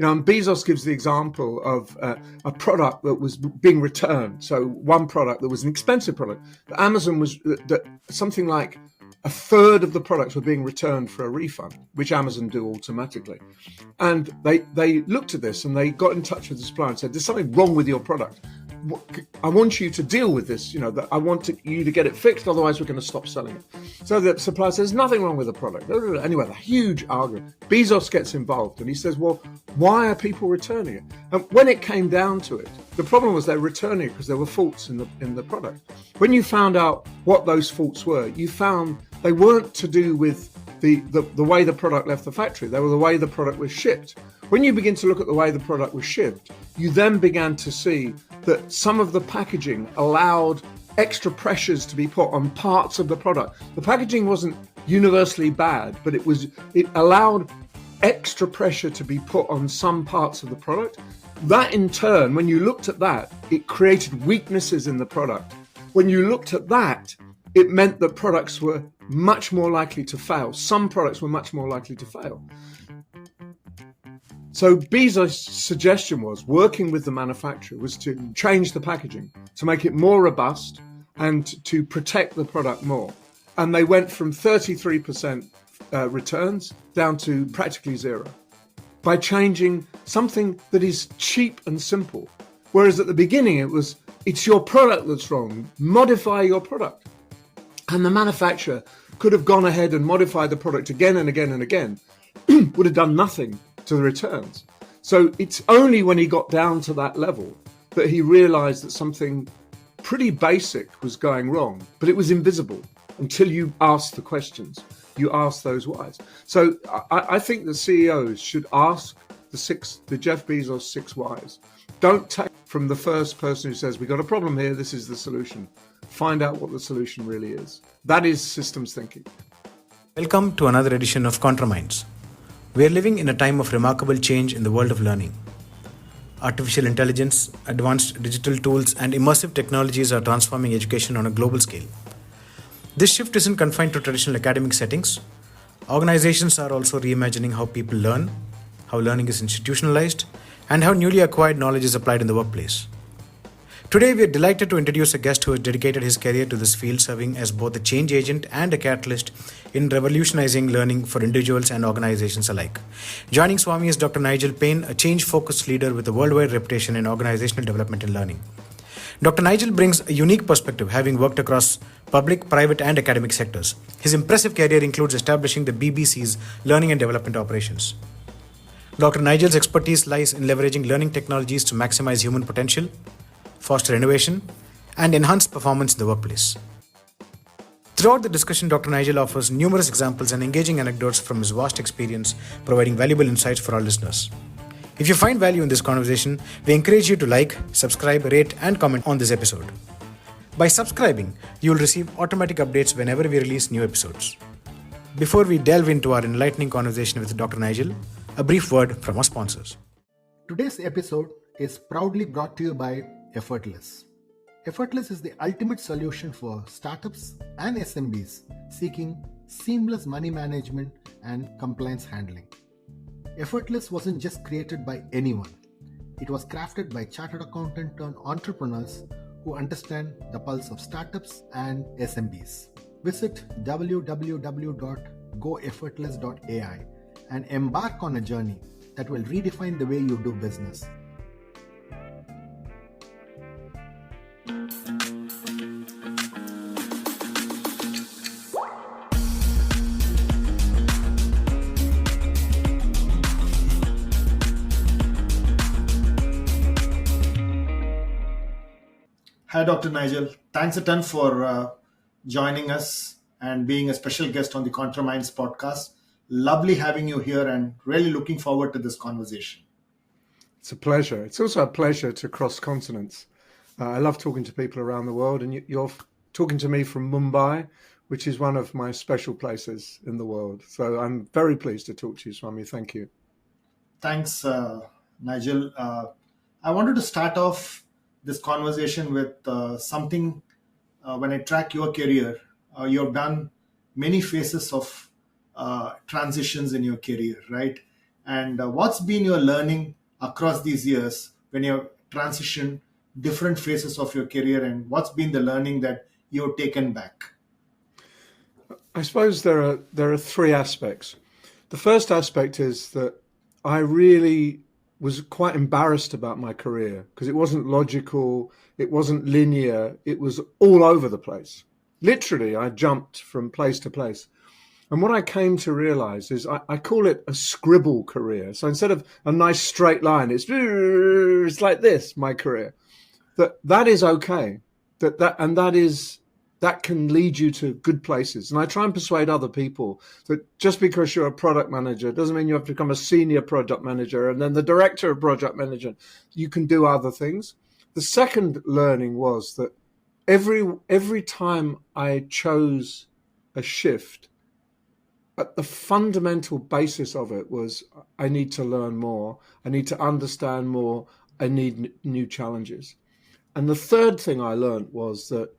And Bezos gives the example of a product that was being returned. So one product that was an expensive product. Amazon was that something like a third of the products were being returned for a refund, which Amazon do automatically. And they looked at this and they got in touch with the supplier and said, there's something wrong with your product. I want you to deal with this, that I want you to get it fixed, otherwise we're going to stop selling it. So the supplier says, nothing wrong with the product. Anyway, a huge argument. Bezos gets involved and he says, well, why are people returning it? And when it came down to it, the problem was they're returning it because there were faults in the product. When you found out what those faults were, you found they weren't to do with the way the product left the factory. They were the way the product was shipped. When you begin to look at the way the product was shipped, you then began to see that some of the packaging allowed extra pressures to be put on parts of the product. The packaging wasn't universally bad, but it allowed extra pressure to be put on some parts of the product. That in turn, when you looked at that, it created weaknesses in the product. When you looked at that, it meant that products were much more likely to fail. Some products were much more likely to fail. So Bezos' suggestion was, working with the manufacturer, was to change the packaging, to make it more robust and to protect the product more. And they went from 33% returns down to practically zero by changing something that is cheap and simple. Whereas at the beginning it's your product that's wrong, modify your product. And the manufacturer could have gone ahead and modified the product again and again and again, would have done nothing to the returns. So it's only when he got down to that level that he realized that something pretty basic was going wrong, but it was invisible until you asked the questions. You ask those whys. So I think the CEOs should ask the Jeff Bezos 6 whys. Don't take from the first person who says, we got a problem here, this is the solution. Find out what the solution really is. That is systems thinking. Welcome to another edition of ContraMinds. We are living in a time of remarkable change in the world of learning. Artificial intelligence, advanced digital tools, and immersive technologies are transforming education on a global scale. This shift isn't confined to traditional academic settings. Organizations are also reimagining how people learn, how learning is institutionalized, and how newly acquired knowledge is applied in the workplace. Today, we are delighted to introduce a guest who has dedicated his career to this field, serving as both a change agent and a catalyst in revolutionizing learning for individuals and organizations alike. Joining Swami is Dr. Nigel Paine, a change-focused leader with a worldwide reputation in organizational development and learning. Dr. Nigel brings a unique perspective, having worked across public, private, and academic sectors. His impressive career includes establishing the BBC's learning and development operations. Dr. Nigel's expertise lies in leveraging learning technologies to maximize human potential, foster innovation, and enhance performance in the workplace. Throughout the discussion, Dr. Nigel offers numerous examples and engaging anecdotes from his vast experience, providing valuable insights for our listeners. If you find value in this conversation, we encourage you to like, subscribe, rate, and comment on this episode. By subscribing, you will receive automatic updates whenever we release new episodes. Before we delve into our enlightening conversation with Dr. Nigel, a brief word from our sponsors. Today's episode is proudly brought to you by Effortless. Effortless is the ultimate solution for startups and SMBs seeking seamless money management and compliance handling. Effortless wasn't just created by anyone. It was crafted by chartered accountant turned entrepreneurs who understand the pulse of startups and SMBs. Visit www.goeffortless.ai and embark on a journey that will redefine the way you do business. Hi, Dr. Nigel. Thanks a ton for joining us and being a special guest on the ContraMinds podcast. Lovely having you here and really looking forward to this conversation. It's a pleasure. It's also a pleasure to cross continents. I love talking to people around the world, and you're talking to me from Mumbai, which is one of my special places in the world. So I'm very pleased to talk to you, Swami. Thank you. Thanks, Nigel. I wanted to start off this conversation with something. When I track your career, you've done many phases of transitions in your career, right? And what's been your learning across these years when you transitioned different phases of your career, and what's been the learning that you've taken back? I suppose there are three aspects. The first aspect is that I really was quite embarrassed about my career because it wasn't logical, it wasn't linear, it was all over the place. Literally, I jumped from place to place. And what I came to realize is I call it a scribble career. So instead of a nice straight line, it's like this, my career. That is okay. That can lead you to good places. And I try and persuade other people that just because you're a product manager doesn't mean you have to become a senior product manager and then the director of product manager. You can do other things. The second learning was that every time I chose a shift, the fundamental basis of it was I need to learn more, I need to understand more, I need new challenges. And the third thing I learned was that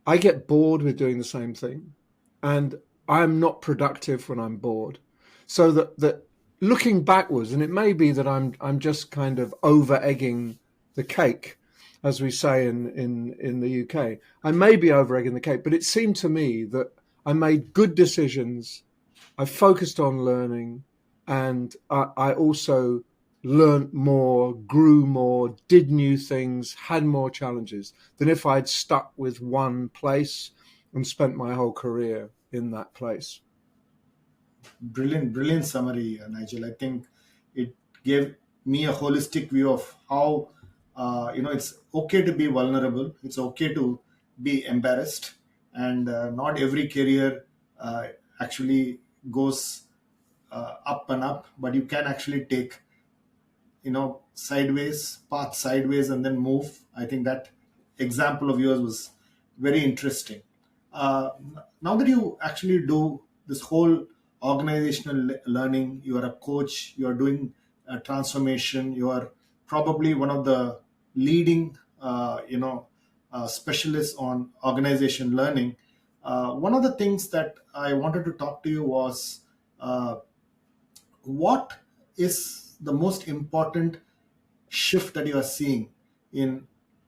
I get bored with doing the same thing, and I'm not productive when I'm bored. So that looking backwards, and it may be that I'm just kind of over egging the cake, as we say in the UK. I may be over egging the cake, but it seemed to me that I made good decisions. I focused on learning, and I also learned more, grew more, did new things, had more challenges than if I'd stuck with one place and spent my whole career in that place. Brilliant summary, Nigel. I think it gave me a holistic view of how it's okay to be vulnerable. It's okay to be embarrassed, and not every career actually goes up and up, but you can actually take path sideways and then move. I think that example of yours was very interesting. uh, Now that you actually do this whole organizational learning, you are a coach, you are doing a transformation, you are probably one of the leading specialists on organization learning. One of the things that I wanted to talk to you was, uh, what is the most important shift that you are seeing in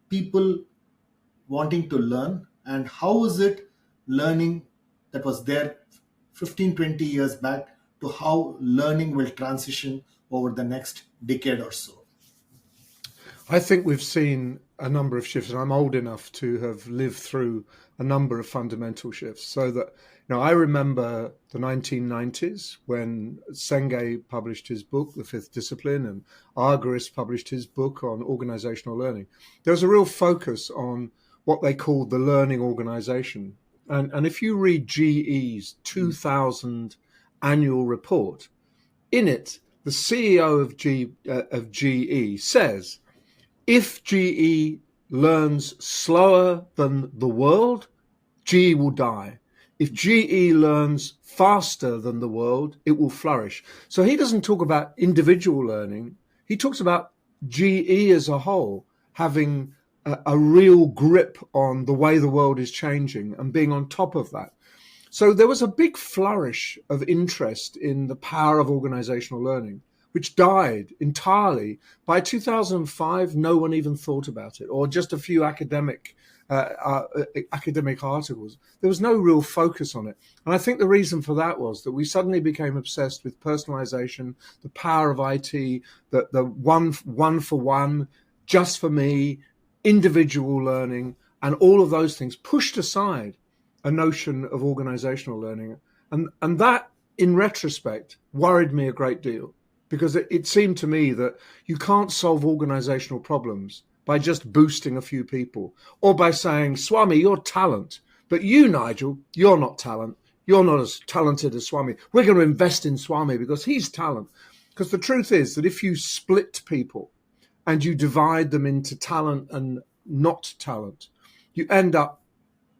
people wanting to learn, and how is it learning that was there 15, 20 years back to how learning will transition over the next decade or so? I think we've seen a number of shifts, and I'm old enough to have lived through a number of fundamental shifts. So that, I remember the 1990s when Senge published his book, The Fifth Discipline, and Argyris published his book on organizational learning. There was a real focus on what they called the learning organization. And if you read GE's 2000 annual report, in it, the CEO of GE says, if GE learns slower than the world, GE will die. If GE learns faster than the world, it will flourish. So he doesn't talk about individual learning. He talks about GE as a whole having a real grip on the way the world is changing and being on top of that. So there was a big flourish of interest in the power of organizational learning, which died entirely. By 2005, no one even thought about it, or just a few academic articles. There was no real focus on it. And I think the reason for that was that we suddenly became obsessed with personalization, the power of IT, the one for one, just for me, individual learning, and all of those things pushed aside a notion of organizational learning. And that, in retrospect, worried me a great deal, because it seemed to me that you can't solve organizational problems by just boosting a few people or by saying, Swami, you're talent, but you, Nigel, you're not talent. You're not as talented as Swami. We're going to invest in Swami because he's talent. Because the truth is that if you split people and you divide them into talent and not talent, you end up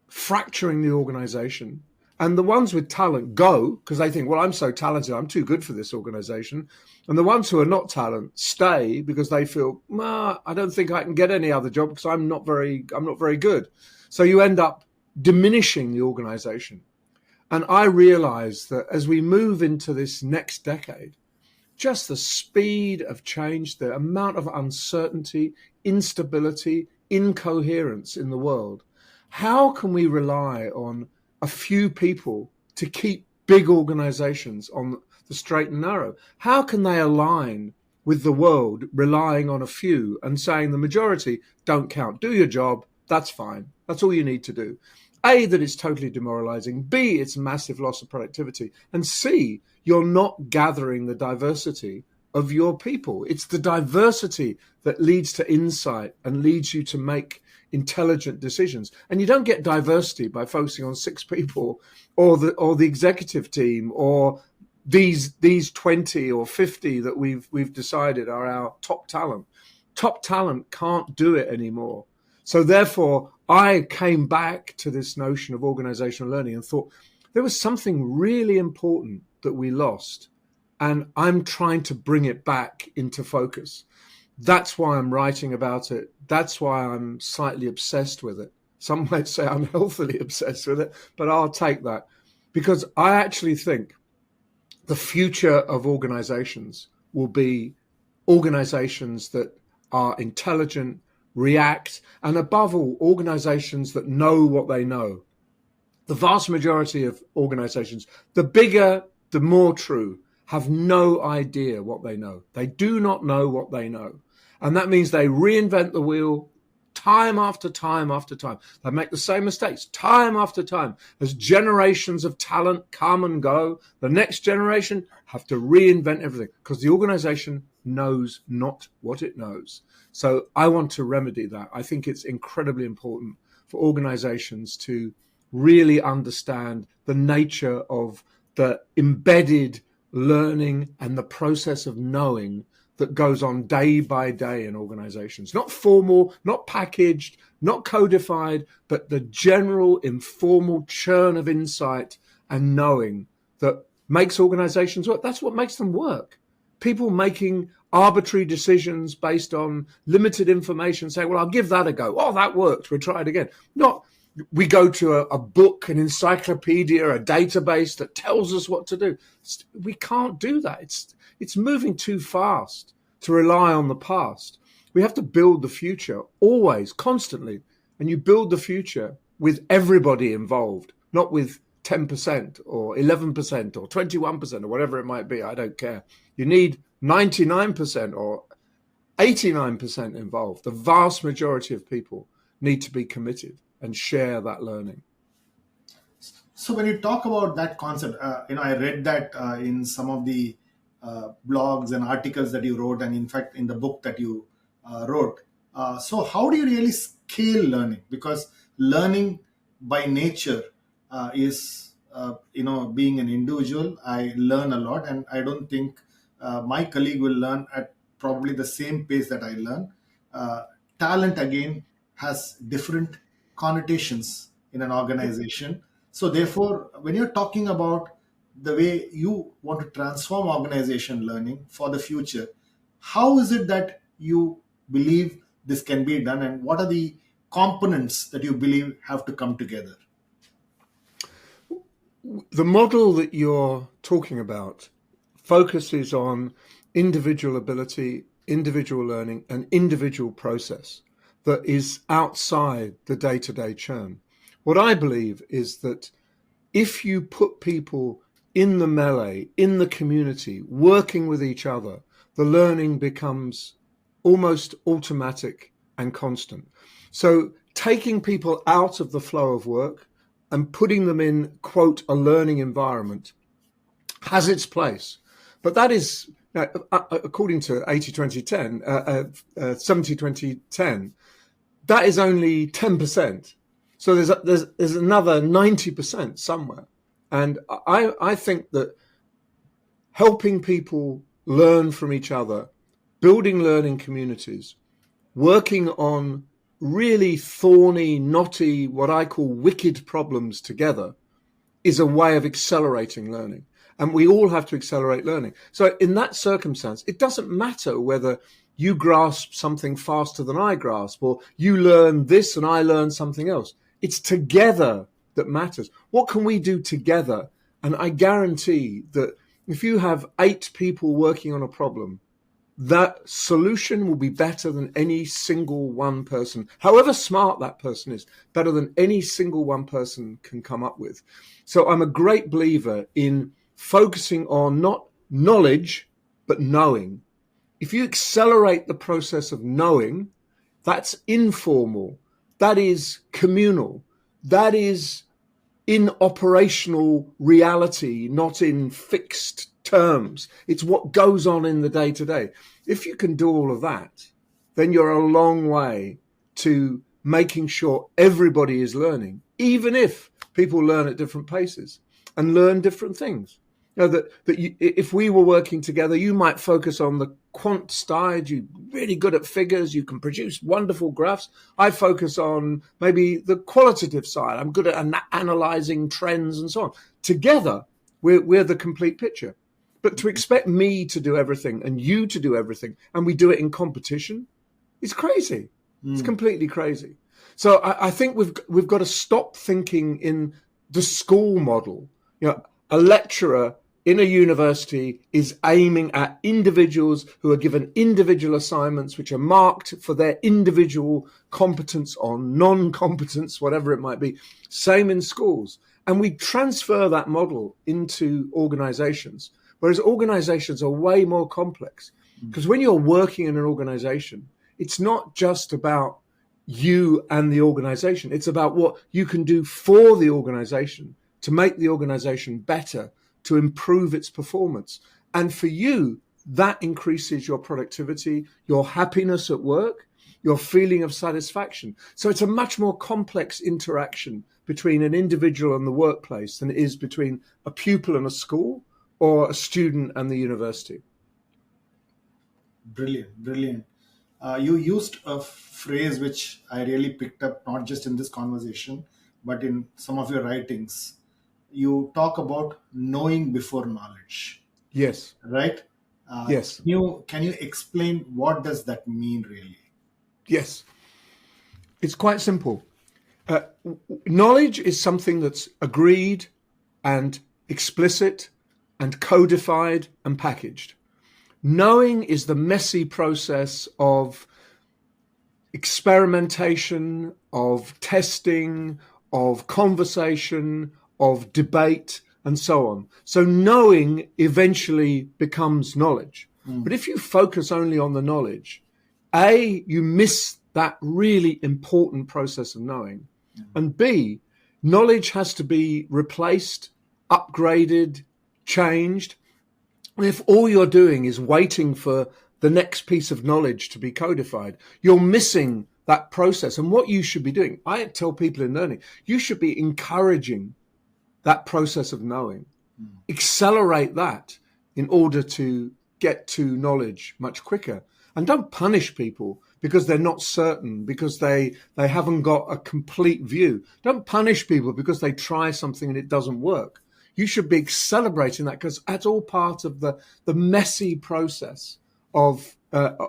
fracturing the organization. And the ones with talent go because they think, well, I'm so talented, I'm too good for this organization. And the ones who are not talent stay because they feel, I don't think I can get any other job because I'm not very good. So you end up diminishing the organization. And I realized that as we move into this next decade, just the speed of change, the amount of uncertainty, instability, incoherence in the world. How can we rely on a few people to keep big organizations on the straight and narrow? How can they align with the world relying on a few and saying the majority don't count? Do your job, that's fine. That's all you need to do. A, that it's totally demoralizing. B, it's a massive loss of productivity. And C, you're not gathering the diversity of your people. It's the diversity that leads to insight and leads you to make intelligent decisions. And you don't get diversity by focusing on 6 people or the executive team or these 20 or 50 that we've decided are our top talent. Top talent can't do it anymore. So therefore, I came back to this notion of organizational learning and thought there was something really important that we lost. And I'm trying to bring it back into focus. That's why I'm writing about it. That's why I'm slightly obsessed with it. Some might say I'm healthily obsessed with it, but I'll take that. Because I actually think the future of organizations will be organizations that are intelligent, react, and above all, organizations that know what they know. The vast majority of organizations, the bigger, the more true, have no idea what they know. They do not know what they know. And that means they reinvent the wheel time after time after time. They make the same mistakes time after time. As generations of talent come and go, the next generation have to reinvent everything because the organization knows not what it knows. So I want to remedy that. I think it's incredibly important for organizations to really understand the nature of the embedded learning and the process of knowing that goes on day by day in organizations. Not formal, not packaged, not codified, but the general informal churn of insight and knowing that makes organizations work. That's what makes them work. People making arbitrary decisions based on limited information, saying, well, I'll give that a go. Oh, that worked. We'll try it again. Not we go to a book, an encyclopedia, a database that tells us what to do. We can't do that. It's moving too fast to rely on the past. We have to build the future always, constantly. And you build the future with everybody involved, not with 10% or 11% or 21% or whatever it might be. I don't care. You need 99% or 89% involved. The vast majority of people need to be committed and share that learning. So when you talk about that concept, I read that in some of the blogs and articles that you wrote, and in fact in the book that you wrote. So how do you really scale learning? Because learning by nature is, being an individual, I learn a lot, and I don't think my colleague will learn at probably the same pace that I learn. Talent, again, has different connotations in an organization. So therefore, when you're talking about the way you want to transform organization learning for the future, how is it that you believe this can be done, and what are the components that you believe have to come together? The model that you're talking about focuses on individual ability, individual learning, and individual process that is outside the day-to-day churn. What I believe is that if you put people in the melee, in the community, working with each other, the learning becomes almost automatic and constant. So taking people out of the flow of work and putting them in, quote, a learning environment has its place. But that is, according to 80-20-10, 70-20-10, that is only 10%. So there's another 90% somewhere. And I think that helping people learn from each other, building learning communities, working on really thorny, knotty, what I call wicked problems together is a way of accelerating learning. And we all have to accelerate learning. So in that circumstance, it doesn't matter whether you grasp something faster than I grasp, or you learn this and I learn something else. It's together that matters. What can we do together? And I guarantee that if you have 8 people working on a problem, that solution will be better than any single one person, however smart that person is, better than any single one person can come up with. So I'm a great believer in focusing on not knowledge, but knowing. If you accelerate the process of knowing, that's informal, that is communal, that is in operational reality, not in fixed terms. It's what goes on in the day to day. If you can do all of that, then you're a long way to making sure everybody is learning, even if people learn at different paces and learn different things. You know, if we were working together, you might focus on the quant side. You're really good at figures. You can produce wonderful graphs. I focus on maybe the qualitative side. I'm good at analyzing trends and so on. Together, we're the complete picture. But to expect me to do everything and you to do everything, and we do it in competition, is crazy. It's completely crazy. So I think we've got to stop thinking in the school model. You know, a lecturer in a university is aiming at individuals who are given individual assignments which are marked for their individual competence or non-competence, whatever it might be. Same in schools. And we transfer that model into organizations, whereas organizations are way more complex. Because when you're working in an organization, it's not just about you and the organization. It's about what you can do for the organization to make the organization better, to improve its performance. And for you, that increases your productivity, your happiness at work, your feeling of satisfaction. So it's a much more complex interaction between an individual and the workplace than it is between a pupil and a school or a student and the university. Brilliant, brilliant. You used a phrase which I really picked up, not just in this conversation, but in some of your writings. You talk about knowing before knowledge. Yes. Right? Yes. Can you explain what does that mean really? Yes. It's quite simple. Knowledge is something that's agreed and explicit and codified and packaged. Knowing is the messy process of experimentation, of testing, of conversation, of debate, and so on. So knowing eventually becomes knowledge. But if you focus only on the knowledge, A, you miss that really important process of knowing. And B, knowledge has to be replaced, upgraded, changed. And if all you're doing is waiting for the next piece of knowledge to be codified, you're missing that process. And what you should be doing, I tell people in learning, you should be encouraging that process of knowing, accelerate that in order to get to knowledge much quicker. And don't punish people because they're not certain, because they haven't got a complete view. Don't punish people because they try something and it doesn't work. You should be celebrating that because that's all part of the messy process of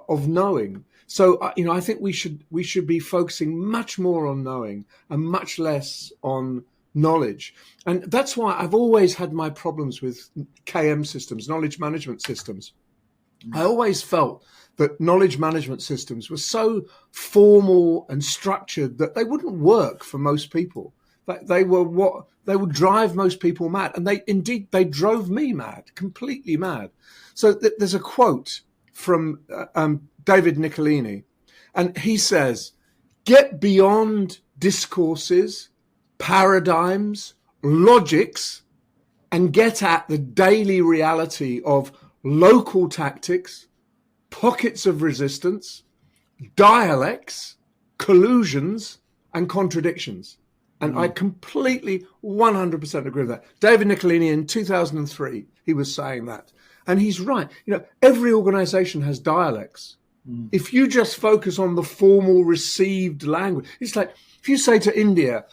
knowing. So, I think we should be focusing much more on knowing and much less on knowledge. And that's why I've always had my problems with KM systems, knowledge management systems. I always felt that knowledge management systems were so formal and structured that they wouldn't work for most people. They would drive most people mad. And they drove me mad, completely mad. So there's a quote from David Niccolini, and he says, "Get beyond discourses, paradigms, logics, and get at the daily reality of local tactics, pockets of resistance, dialects, collusions, and contradictions." And I completely 100% agree with that. David Niccolini in 2003, he was saying that. And he's right. Every organization has dialects. If you just focus on the formal received language, it's like if you say to India,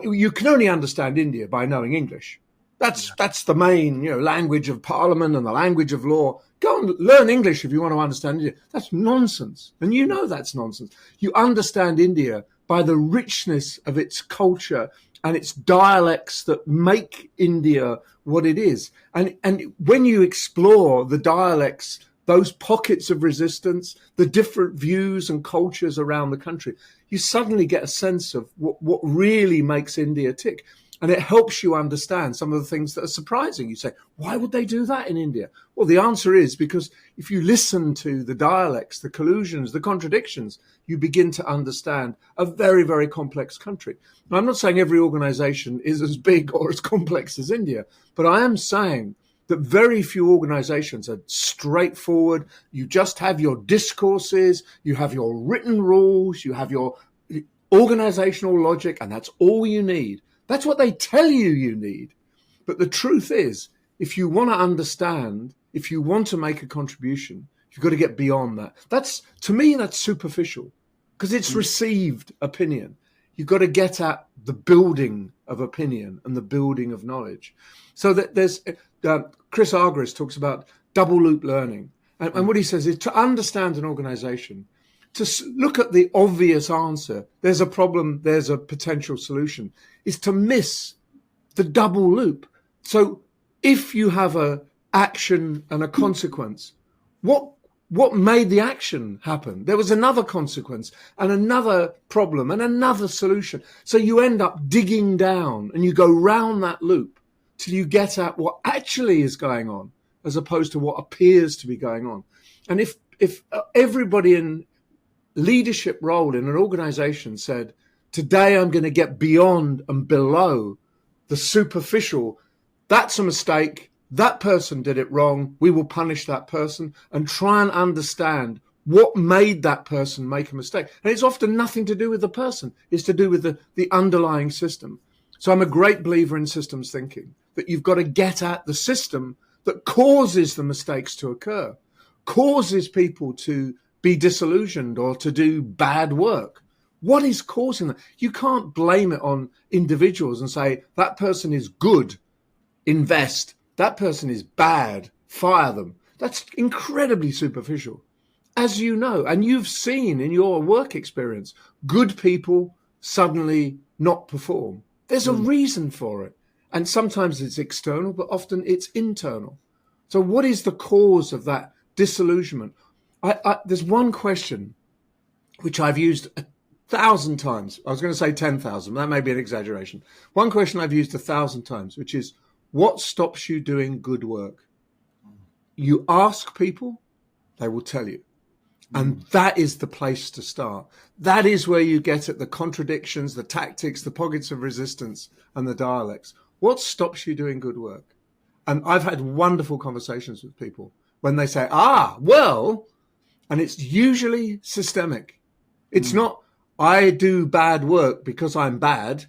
you can only understand India by knowing English. That's the main language of parliament and the language of law. Go and learn English if you want to understand India. That's nonsense. And that's nonsense. You understand India by the richness of its culture and it's dialects that make India what it is. And when you explore the dialects, those pockets of resistance, the different views and cultures around the country, you suddenly get a sense of what really makes India tick. And it helps you understand some of the things that are surprising. You say, why would they do that in India? Well, the answer is because if you listen to the dialects, the collusions, the contradictions, you begin to understand a very, very complex country. Now, I'm not saying every organization is as big or as complex as India, but I am saying that very few organizations are straightforward. You just have your discourses, you have your written rules, you have your organizational logic, and that's all you need. That's what they tell you need. But the truth is, if you want to understand, if you want to make a contribution, you've got to get beyond that. To me, that's superficial because it's received opinion. You've got to get at the building of opinion and the building of knowledge. So that there's Chris Argyris talks about double loop learning. And what he says is to understand an organization, to look at the obvious answer, there's a problem, there's a potential solution, is to miss the double loop. So if you have a action and a consequence, what made the action happen? There was another consequence and another problem and another solution. So you end up digging down and you go round that loop till you get at what actually is going on as opposed to what appears to be going on. And if everybody in leadership role in an organization said, today I'm going to get beyond and below the superficial, that's a mistake, that person did it wrong, we will punish that person, and try and understand what made that person make a mistake. And it's often nothing to do with the person, it's to do with the underlying system. So I'm a great believer in systems thinking, that you've got to get at the system that causes the mistakes to occur, causes people to be disillusioned or to do bad work. What is causing that? You can't blame it on individuals and say, that person is good, invest. That person is bad, fire them. That's incredibly superficial. As you know, and you've seen in your work experience, good people suddenly not perform. There's a reason for it. And sometimes it's external, but often it's internal. So what is the cause of that disillusionment? There's one question which I've used 1,000 times. I was going to say 10,000. That may be an exaggeration. One question I've used 1,000 times, which is, what stops you doing good work? You ask people, they will tell you. And that is the place to start. That is where you get at the contradictions, the tactics, the pockets of resistance, and the dialects. What stops you doing good work? And I've had wonderful conversations with people when they say, well, and it's usually systemic. It's not, I do bad work because I'm bad.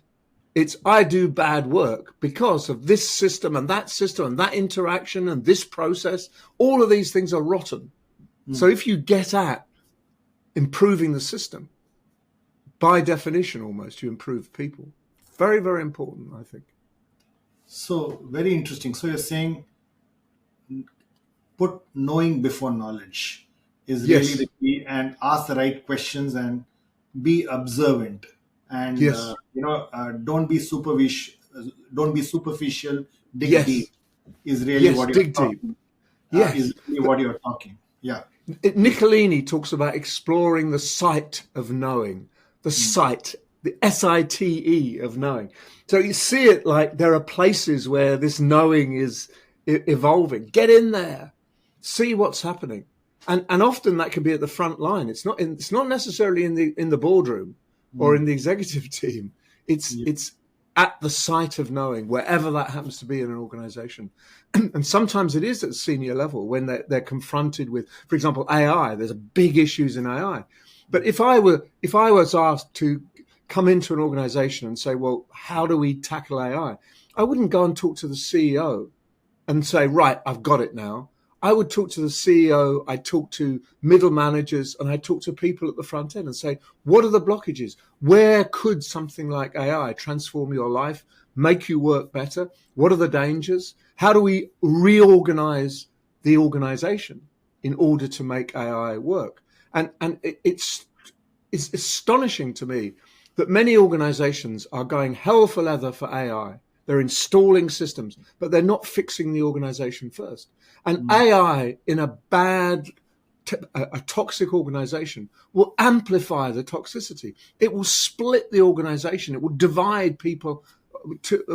It's, I do bad work because of this system and that interaction and this process. All of these things are rotten. So if you get at improving the system, by definition almost, you improve people. Very, very important, I think. So very interesting. So you're saying put knowing before knowledge is really Yes. the key, and ask the right questions and be observant, and Yes. don't be superficial. Don't be superficial. Dig Yes. deep is really Yes, what you're dig talking. deep. Yes. Is really what you're talking. Yeah. Nicolini talks about exploring the site of knowing, the site, the SITE of knowing. So you see it like there are places where this knowing is evolving. Get in there, see what's happening, and often that can be at the front line. It's not necessarily in the boardroom or in the executive team. It's at the site of knowing, wherever that happens to be in an organization. And sometimes it is at the senior level when they're confronted with, for example, AI. There's big issues in AI. But if I was asked to come into an organization and say, well, how do we tackle AI? I wouldn't go and talk to the CEO and say, right, I've got it now. I would talk to the CEO, I'd talk to middle managers, and I'd talk to people at the front end and say, what are the blockages? Where could something like AI transform your life, make you work better? What are the dangers? How do we reorganize the organization in order to make AI work? And it's astonishing to me that many organizations are going hell for leather for AI. They're installing systems, but they're not fixing the organization first. And AI in a a toxic organization will amplify the toxicity. It will split the organization. It will divide people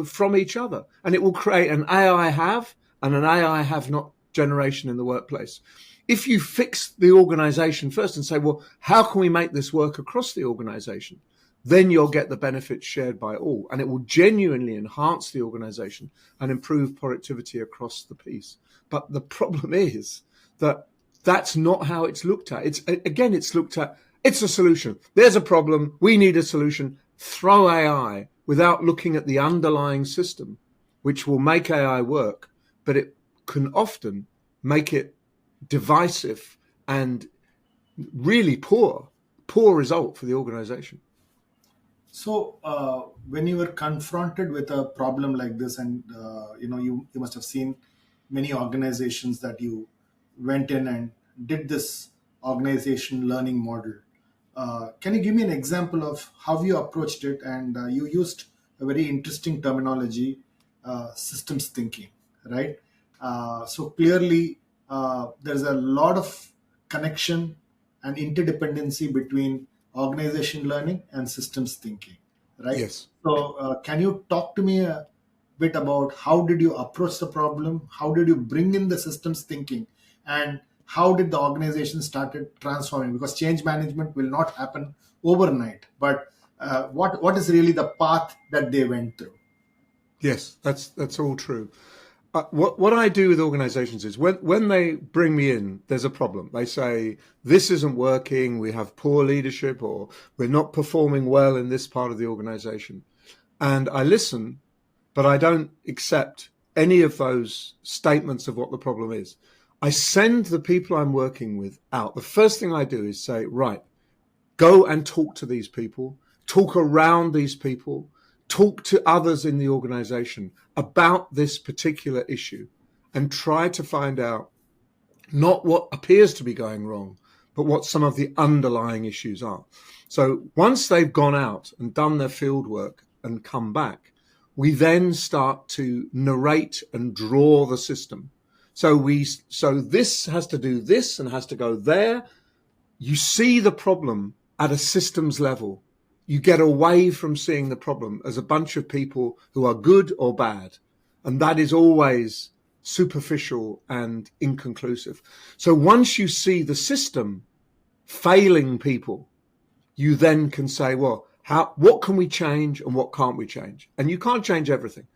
from each other. And it will create an AI have and an AI have not generation in the workplace. If you fix the organization first and say, well, how can we make this work across the organization? Then you'll get the benefits shared by all. And it will genuinely enhance the organization and improve productivity across the piece. But the problem is that that's not how it's looked at. It's looked at, it's a solution. There's a problem. We need a solution. Throw AI without looking at the underlying system, which will make AI work, but it can often make it divisive and really poor result for the organization. So when you were confronted with a problem like this, and you must have seen many organizations that you went in and did this organization learning model. Can you give me an example of how you approached it? And you used a very interesting terminology, systems thinking, right? So clearly, there's a lot of connection and interdependency between organization learning and systems thinking, right? Yes. So can you talk to me a bit about how did you approach the problem? How did you bring in the systems thinking? And how did the organization started transforming? Because change management will not happen overnight. But what is really the path that they went through? Yes, that's all true. What I do with organizations is when they bring me in, there's a problem. They say, this isn't working, we have poor leadership, or we're not performing well in this part of the organization. And I listen, but I don't accept any of those statements of what the problem is. I send the people I'm working with out. The first thing I do is say, right, go and talk to these people, talk around these people, talk to others in the organization about this particular issue and try to find out not what appears to be going wrong, but what some of the underlying issues are. So once they've gone out and done their field work and come back, we then start to narrate and draw the system. So this has to do this and has to go there. You see the problem at a systems level. You get away from seeing the problem as a bunch of people who are good or bad. And that is always superficial and inconclusive. So once you see the system failing people, you then can say, well, what can we change and what can't we change? And you can't change everything.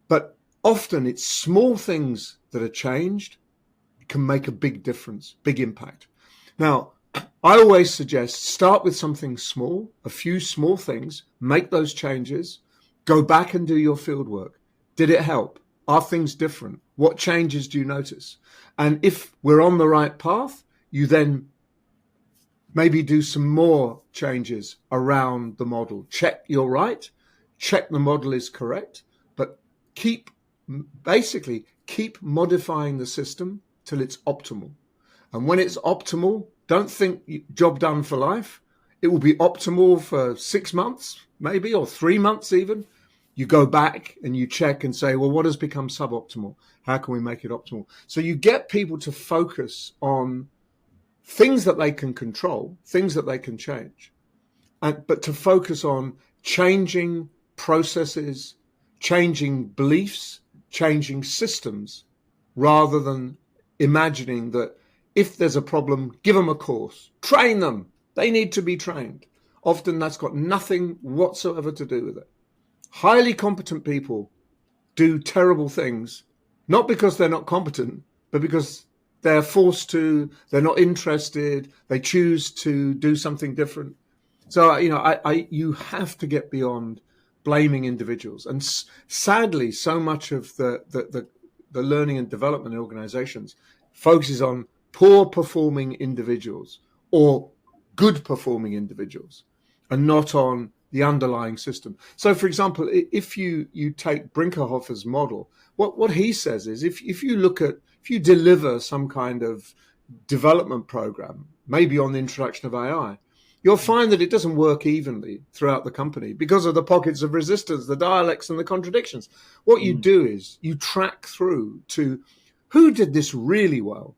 But often it's small things that are changed can make a big difference, big impact. Now, I always suggest start with something small, a few small things, make those changes, go back and do your field work. Did it help? Are things different? What changes do you notice? And if we're on the right path, you then maybe do some more changes around the model. Check you're right, check the model is correct, but keep modifying the system till it's optimal. And when it's optimal, don't think job done for life. It will be optimal for 6 months, maybe, or 3 months even. You go back and you check and say, well, what has become suboptimal? How can we make it optimal? So you get people to focus on things that they can control, things that they can change, but to focus on changing processes, changing beliefs, changing systems, rather than imagining that if there's a problem, give them a course, train them. They need to be trained. Often that's got nothing whatsoever to do with it. Highly competent people do terrible things, not because they're not competent, but because they're forced to, they're not interested, they choose to do something different. So, you have to get beyond blaming individuals. And sadly, so much of the learning and development in organizations focuses on poor performing individuals or good performing individuals and not on the underlying system. So, for example, if you take Brinkerhofer's model, what he says is if you deliver some kind of development program, maybe on the introduction of AI, you'll find that it doesn't work evenly throughout the company because of the pockets of resistance, the dialects and the contradictions. What you do is you track through to who did this really well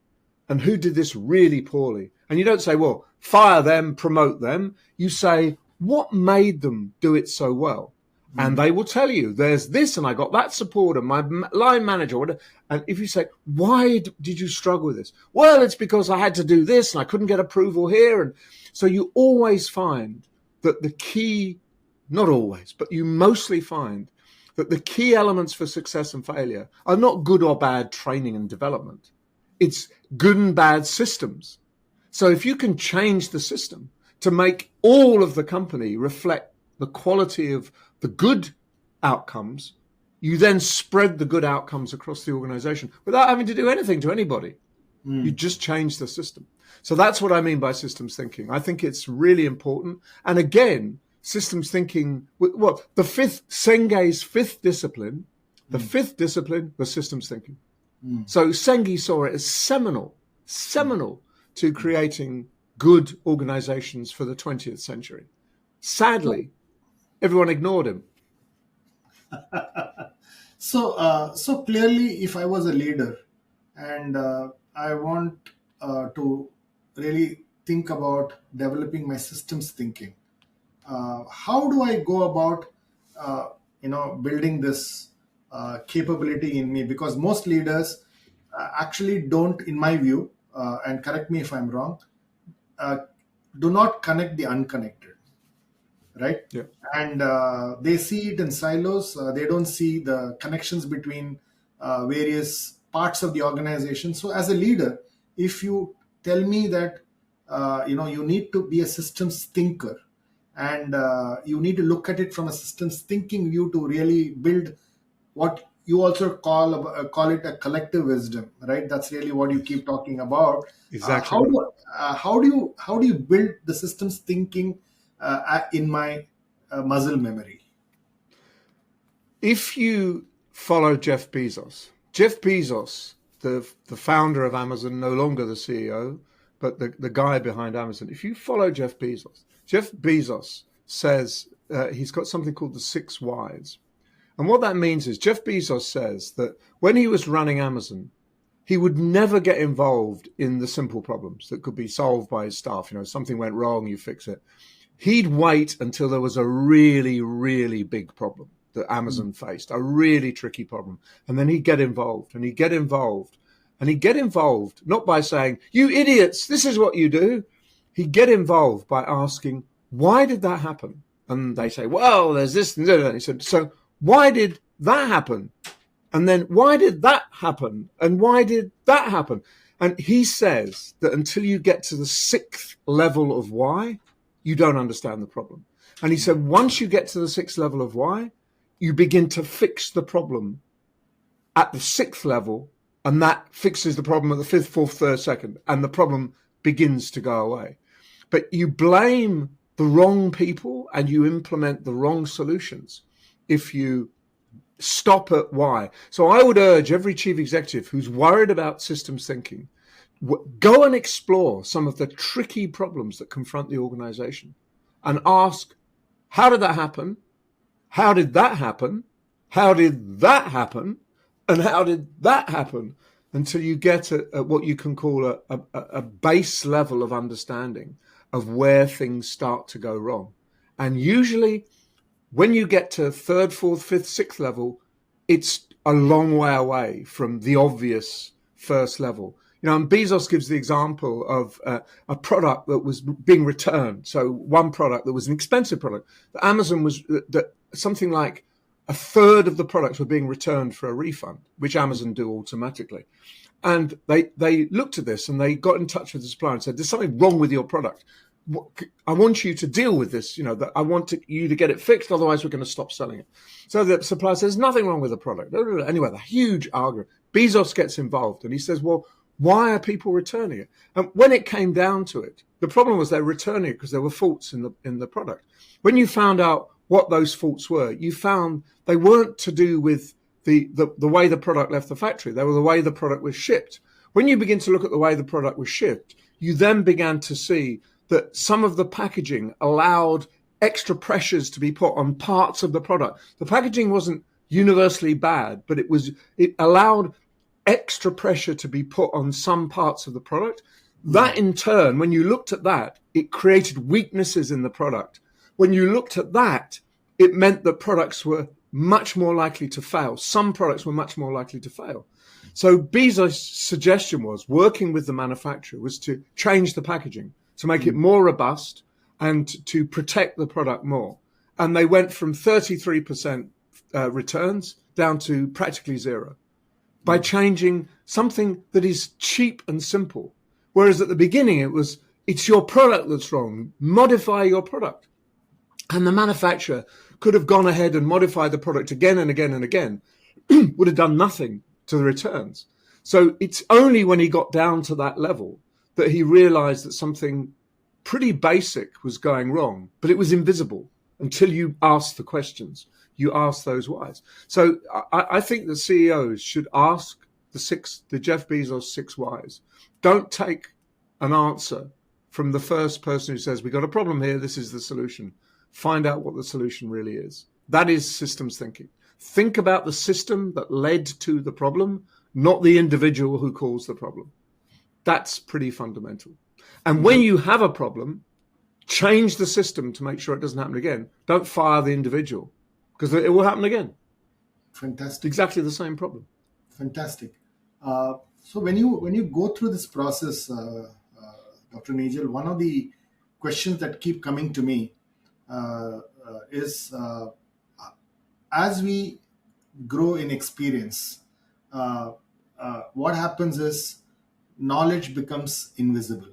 and who did this really poorly. And you don't say, well, fire them, promote them. You say, what made them do it so well? And they will tell you, there's this, and I got that support, and my line manager. And if you say, why did you struggle with this? Well, it's because I had to do this, and I couldn't get approval here. And so you always find that the key, not always, but you mostly find that the key elements for success and failure are not good or bad training and development. It's good and bad systems. So if you can change the system to make all of the company reflect the quality of the good outcomes, you then spread the good outcomes across the organization without having to do anything to anybody. You just change the system. So that's what I mean by systems thinking. I think it's really important. And again, systems thinking, well, Senge's fifth discipline was systems thinking. So Senge saw it as seminal to creating good organizations for the 20th century. Sadly, everyone ignored him. So clearly, if I was a leader and I want to really think about developing my systems thinking, how do I go about, building this capability in me? Because most leaders actually don't, in my view, and correct me if I'm wrong, do not connect the unconnected. Right? Yeah. And they see it in silos. They don't see the connections between various parts of the organization. So as a leader, if you tell me that, you need to be a systems thinker and you need to look at it from a systems thinking view to really build what you also call it a collective wisdom, right? That's really what you keep talking about. Exactly. How do you build the systems thinking in my muscle memory? If you follow Jeff Bezos, the founder of Amazon, no longer the CEO, but the guy behind Amazon, if you follow Jeff Bezos says he's got something called the 6 whys. And what that means is Jeff Bezos says that when he was running Amazon, he would never get involved in the simple problems that could be solved by his staff. Something went wrong, you fix it. He'd wait until there was a really, really big problem that Amazon faced, a really tricky problem. And then he'd get involved and he'd get involved not by saying, you idiots, this is what you do. He'd get involved by asking, why did that happen? And they say, well, there's this and that. And he said, so why did that happen? And then why did that happen? And why did that happen? And he says that until you get to the 6th level of why, you don't understand the problem. And he said, once you get to the 6th level of why, you begin to fix the problem at the 6th level, and that fixes the problem at the 5th, 4th, 3rd, 2nd, and the problem begins to go away. But you blame the wrong people and you implement the wrong solutions if you stop at why. So I would urge every chief executive who's worried about systems thinking, go and explore some of the tricky problems that confront the organization and ask, how did that happen? How did that happen? How did that happen? And how did that happen? Until you get at what you can call a base level of understanding of where things start to go wrong. And usually when you get to 3rd, 4th, 5th, 6th level, it's a long way away from the obvious first level. And Bezos gives the example of a product that was being returned. So one product that was an expensive product. Amazon was that something like a third of the products were being returned for a refund, which Amazon do automatically. And they looked at this and they got in touch with the supplier and said, there's something wrong with your product. I want you to deal with this. That I want you to get it fixed. Otherwise, we're going to stop selling it. So the supplier says, nothing wrong with the product. Anyway, the huge argument. Bezos gets involved and he says, well, why are people returning it? And when it came down to it, the problem was they're returning it because there were faults in the product. When you found out what those faults were, you found they weren't to do with the way the product left the factory. They were the way the product was shipped. When you begin to look at the way the product was shipped, you then began to see that some of the packaging allowed extra pressures to be put on parts of the product. The packaging wasn't universally bad, but it allowed extra pressure to be put on some parts of the product. That in turn, when you looked at that, it created weaknesses in the product. When you looked at that, it meant that products were much more likely to fail. Some products were much more likely to fail. So Bezos' suggestion was, working with the manufacturer, was to change the packaging, to make it more robust and to protect the product more. And they went from 33% returns down to practically zero by changing something that is cheap and simple. Whereas at the beginning, it's your product that's wrong. Modify your product. And the manufacturer could have gone ahead and modified the product again and again and again, would have done nothing to the returns. So it's only when he got down to that level that he realized that something pretty basic was going wrong, but it was invisible until you asked the questions. You ask those whys. So I think the CEOs should ask the Jeff Bezos 6 whys. Don't take an answer from the first person who says, we got a problem here, this is the solution. Find out what the solution really is. That is systems thinking. Think about the system that led to the problem, not the individual who caused the problem. That's pretty fundamental. And when you have a problem, change the system to make sure it doesn't happen again. Don't fire the individual, because it will happen again. Fantastic. Exactly the same problem. Fantastic. So when you go through this process, Dr. Nigel, one of the questions that keep coming to me is, as we grow in experience, what happens is knowledge becomes invisible,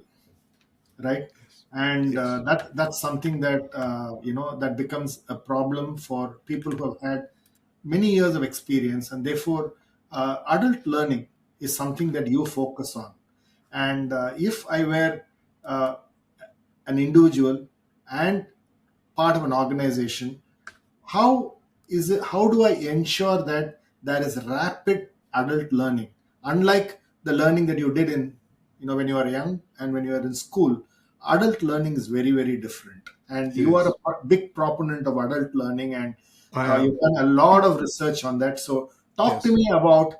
right? And that's something that that becomes a problem for people who have had many years of experience, and therefore adult learning is something that you focus on. And if I were an individual and part of an organization, how do I ensure that there is rapid adult learning, unlike the learning that you did in when you were young and when you were in school? Adult learning is very, very different, and you are a big proponent of adult learning, and you've done a lot of research on that. So talk to me about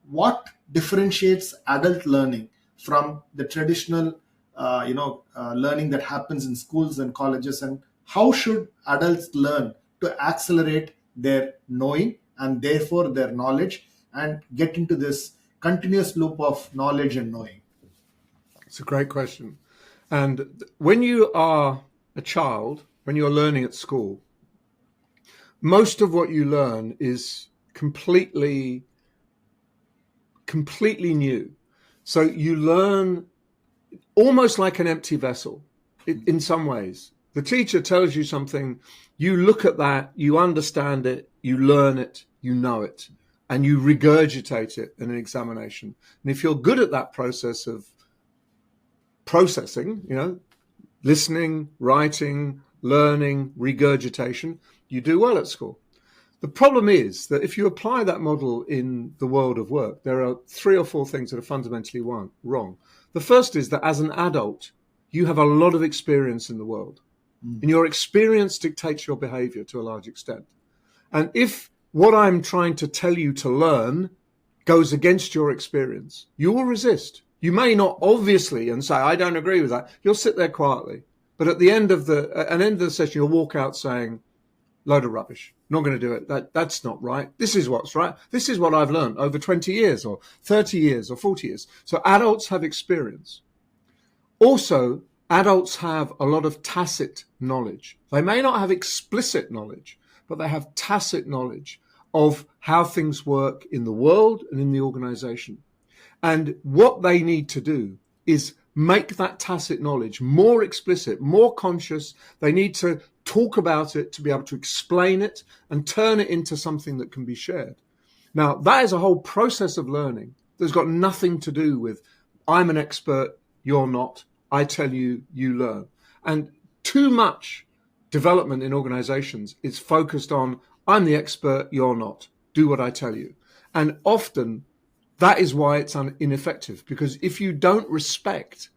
what differentiates adult learning from the traditional learning that happens in schools and colleges, and how should adults learn to accelerate their knowing and therefore their knowledge and get into this continuous loop of knowledge and knowing? It's a great question. And when you are a child, when you're learning at school, most of what you learn is completely new. So you learn almost like an empty vessel in some ways. The teacher tells you something, you look at that, you understand it, you learn it, you know it, and you regurgitate it in an examination. And if you're good at that process of processing, listening, writing, learning, regurgitation, you do well at school. The problem is that if you apply that model in the world of work, there are 3 or 4 things that are fundamentally wrong. The first is that as an adult, you have a lot of experience in the world. And your experience dictates your behavior to a large extent. And if what I'm trying to tell you to learn goes against your experience, you will resist. You may not obviously and say, I don't agree with that. You'll sit there quietly. But at the end of the session, you'll walk out saying, load of rubbish. Not going to do it. That's not right. This is what's right. This is what I've learned over 20 years or 30 years or 40 years. So adults have experience. Also, adults have a lot of tacit knowledge. They may not have explicit knowledge, but they have tacit knowledge of how things work in the world and in the organization. And what they need to do is make that tacit knowledge more explicit, more conscious. They need to talk about it to be able to explain it and turn it into something that can be shared. Now, that is a whole process of learning that's got nothing to do with I'm an expert, you're not. I tell you, you learn. And too much development in organizations is focused on I'm the expert, you're not. Do what I tell you. And often that is why it's ineffective, because if you don't respect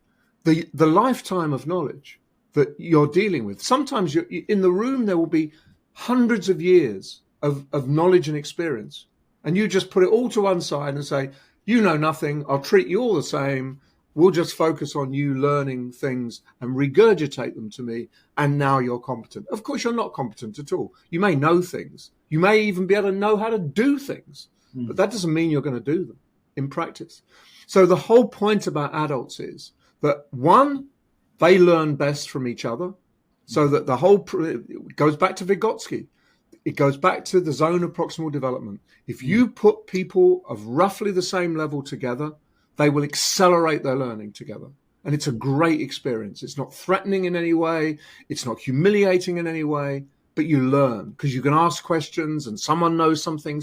the lifetime of knowledge that you're dealing with. Sometimes in the room, there will be hundreds of years of knowledge and experience. And you just put it all to one side and say, you know nothing, I'll treat you all the same. We'll just focus on you learning things and regurgitate them to me. And now you're competent. Of course, you're not competent at all. You may know things. You may even be able to know how to do things. But that doesn't mean you're going to do them in practice. So the whole point about adults is that, one, they learn best from each other. So that it goes back to Vygotsky. It goes back to the zone of proximal development. If you put people of roughly the same level together, they will accelerate their learning together. And it's a great experience. It's not threatening in any way. It's not humiliating in any way, but you learn because you can ask questions and someone knows something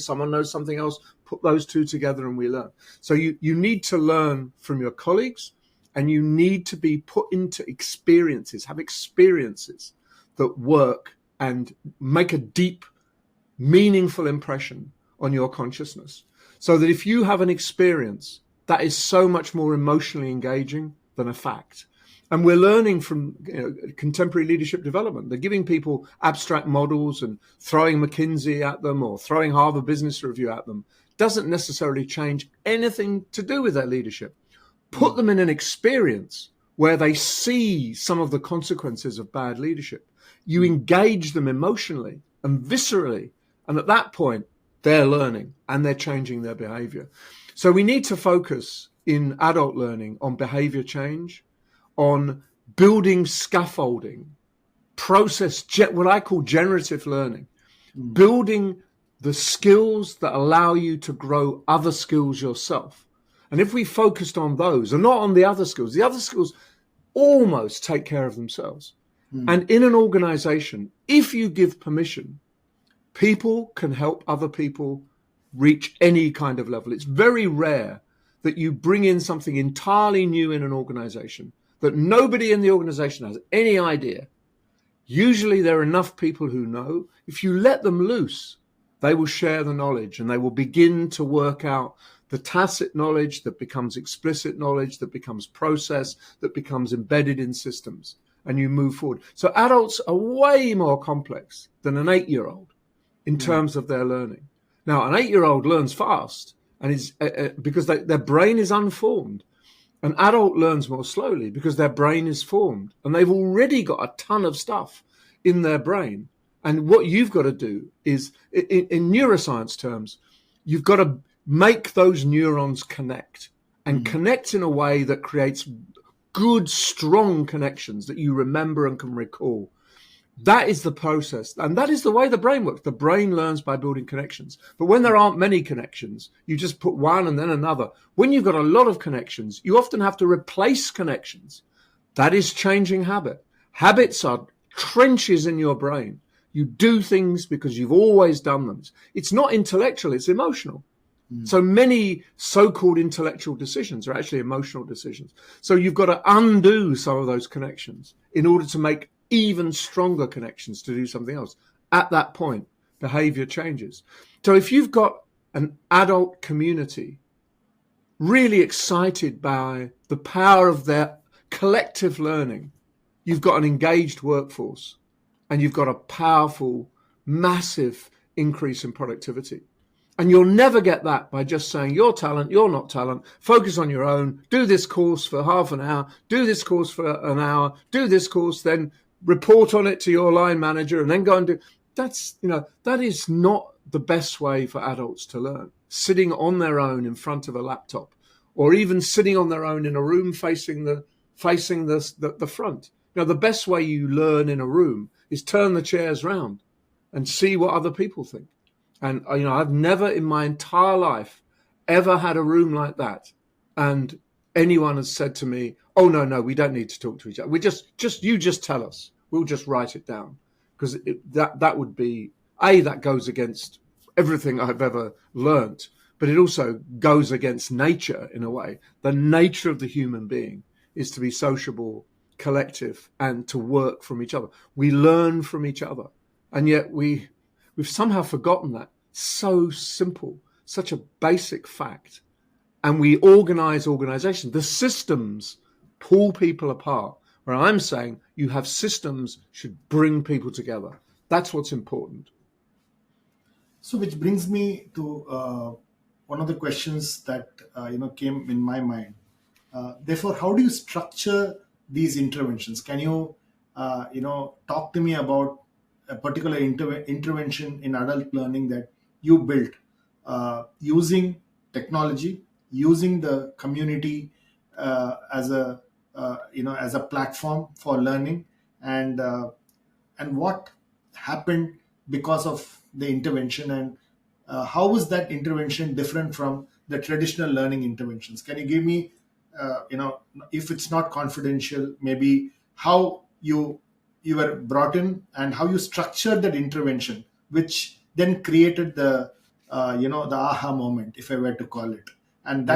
else, put those two together and we learn. So you need to learn from your colleagues and you need to be put into experiences, have experiences that work and make a deep, meaningful impression on your consciousness. So that if you have an experience, that is so much more emotionally engaging than a fact. And we're learning from contemporary leadership development. They're giving people abstract models and throwing McKinsey at them or throwing Harvard Business Review at them. Doesn't necessarily change anything to do with their leadership. Put them in an experience where they see some of the consequences of bad leadership. You engage them emotionally and viscerally. And at that point, they're learning and they're changing their behavior. So we need to focus in adult learning on behavior change, on building scaffolding, what I call generative learning, building the skills that allow you to grow other skills yourself. And if we focused on those and not on the other skills almost take care of themselves. And in an organization, if you give permission, people can help other people reach any kind of level. It's very rare that you bring in something entirely new in an organization that nobody in the organization has any idea. Usually there are enough people who know. If you let them loose, they will share the knowledge and they will begin to work out the tacit knowledge that becomes explicit knowledge, that becomes process, that becomes embedded in systems, and you move forward. So adults are way more complex than an 8-year-old in terms of their learning. Now, an 8-year-old learns fast and is because their brain is unformed. An adult learns more slowly because their brain is formed and they've already got a ton of stuff in their brain. And what you've got to do is, in neuroscience terms, you've got to make those neurons connect and connect in a way that creates good, strong connections that you remember and can recall. That is the process. And that is the way the brain works. The brain learns by building connections. But when there aren't many connections, you just put one and then another. When you've got a lot of connections, you often have to replace connections. That is changing habit. Habits are trenches in your brain. You do things because you've always done them. It's not intellectual, it's emotional. So many so-called intellectual decisions are actually emotional decisions. So you've got to undo some of those connections in order to make even stronger connections to do something else. At that point, behavior changes. So if you've got an adult community really excited by the power of their collective learning, you've got an engaged workforce and you've got a powerful, massive increase in productivity. And you'll never get that by just saying you're talent, you're not talent, focus on your own, do this course for half an hour, do this course for an hour, do this course, then report on it to your line manager and then go and do. That is not the best way for adults to learn. Sitting on their own in front of a laptop or even sitting on their own in a room facing the front. The best way you learn in a room is turn the chairs round and see what other people think. And, I've never in my entire life ever had a room like that. And anyone has said to me, oh, no, we don't need to talk to each other. You just tell us. We'll just write it down. Because that would be, that goes against everything I've ever learnt. But it also goes against nature in a way. The nature of the human being is to be sociable, collective, and to work from each other. We learn from each other. And yet we've somehow forgotten that. So simple, such a basic fact. And we organize organizations. The systems pull people apart. Where I'm saying You have systems should bring people together. That's what's important. So, which brings me to one of the questions that came in my mind. Therefore, how do you structure these interventions? Can you talk to me about a particular intervention in adult learning that you built using technology, using the community as a as a platform for learning, and what happened because of the intervention, and how was that intervention different from the traditional learning interventions? Can you give me if it's not confidential, maybe how you were brought in and how you structured that intervention, which then created the the aha moment, if I were to call it. And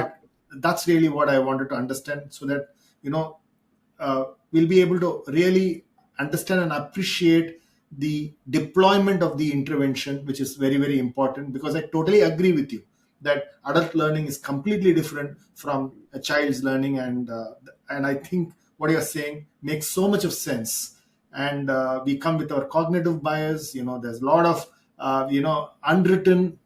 that's really what I wanted to understand, so that we'll be able to really understand and appreciate the deployment of the intervention, which is very, very important, because I totally agree with you that adult learning is completely different from a child's learning, and I think what you're saying makes so much of sense. And we come with our cognitive bias. There's a lot of unwritten,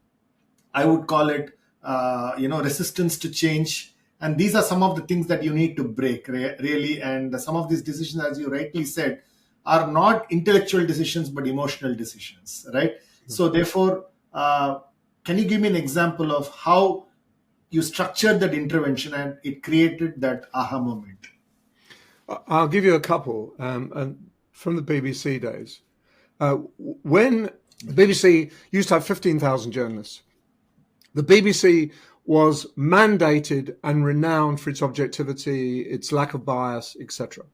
I would call it, resistance to change. And these are some of the things that you need to break, really. And some of these decisions, as you rightly said, are not intellectual decisions, but emotional decisions, right? Mm-hmm. So therefore, can you give me an example of how you structured that intervention and it created that aha moment? I'll give you a couple. And from the BBC days, when the BBC used to have 15,000 journalists, the BBC was mandated and renowned for its objectivity, its lack of bias, etc.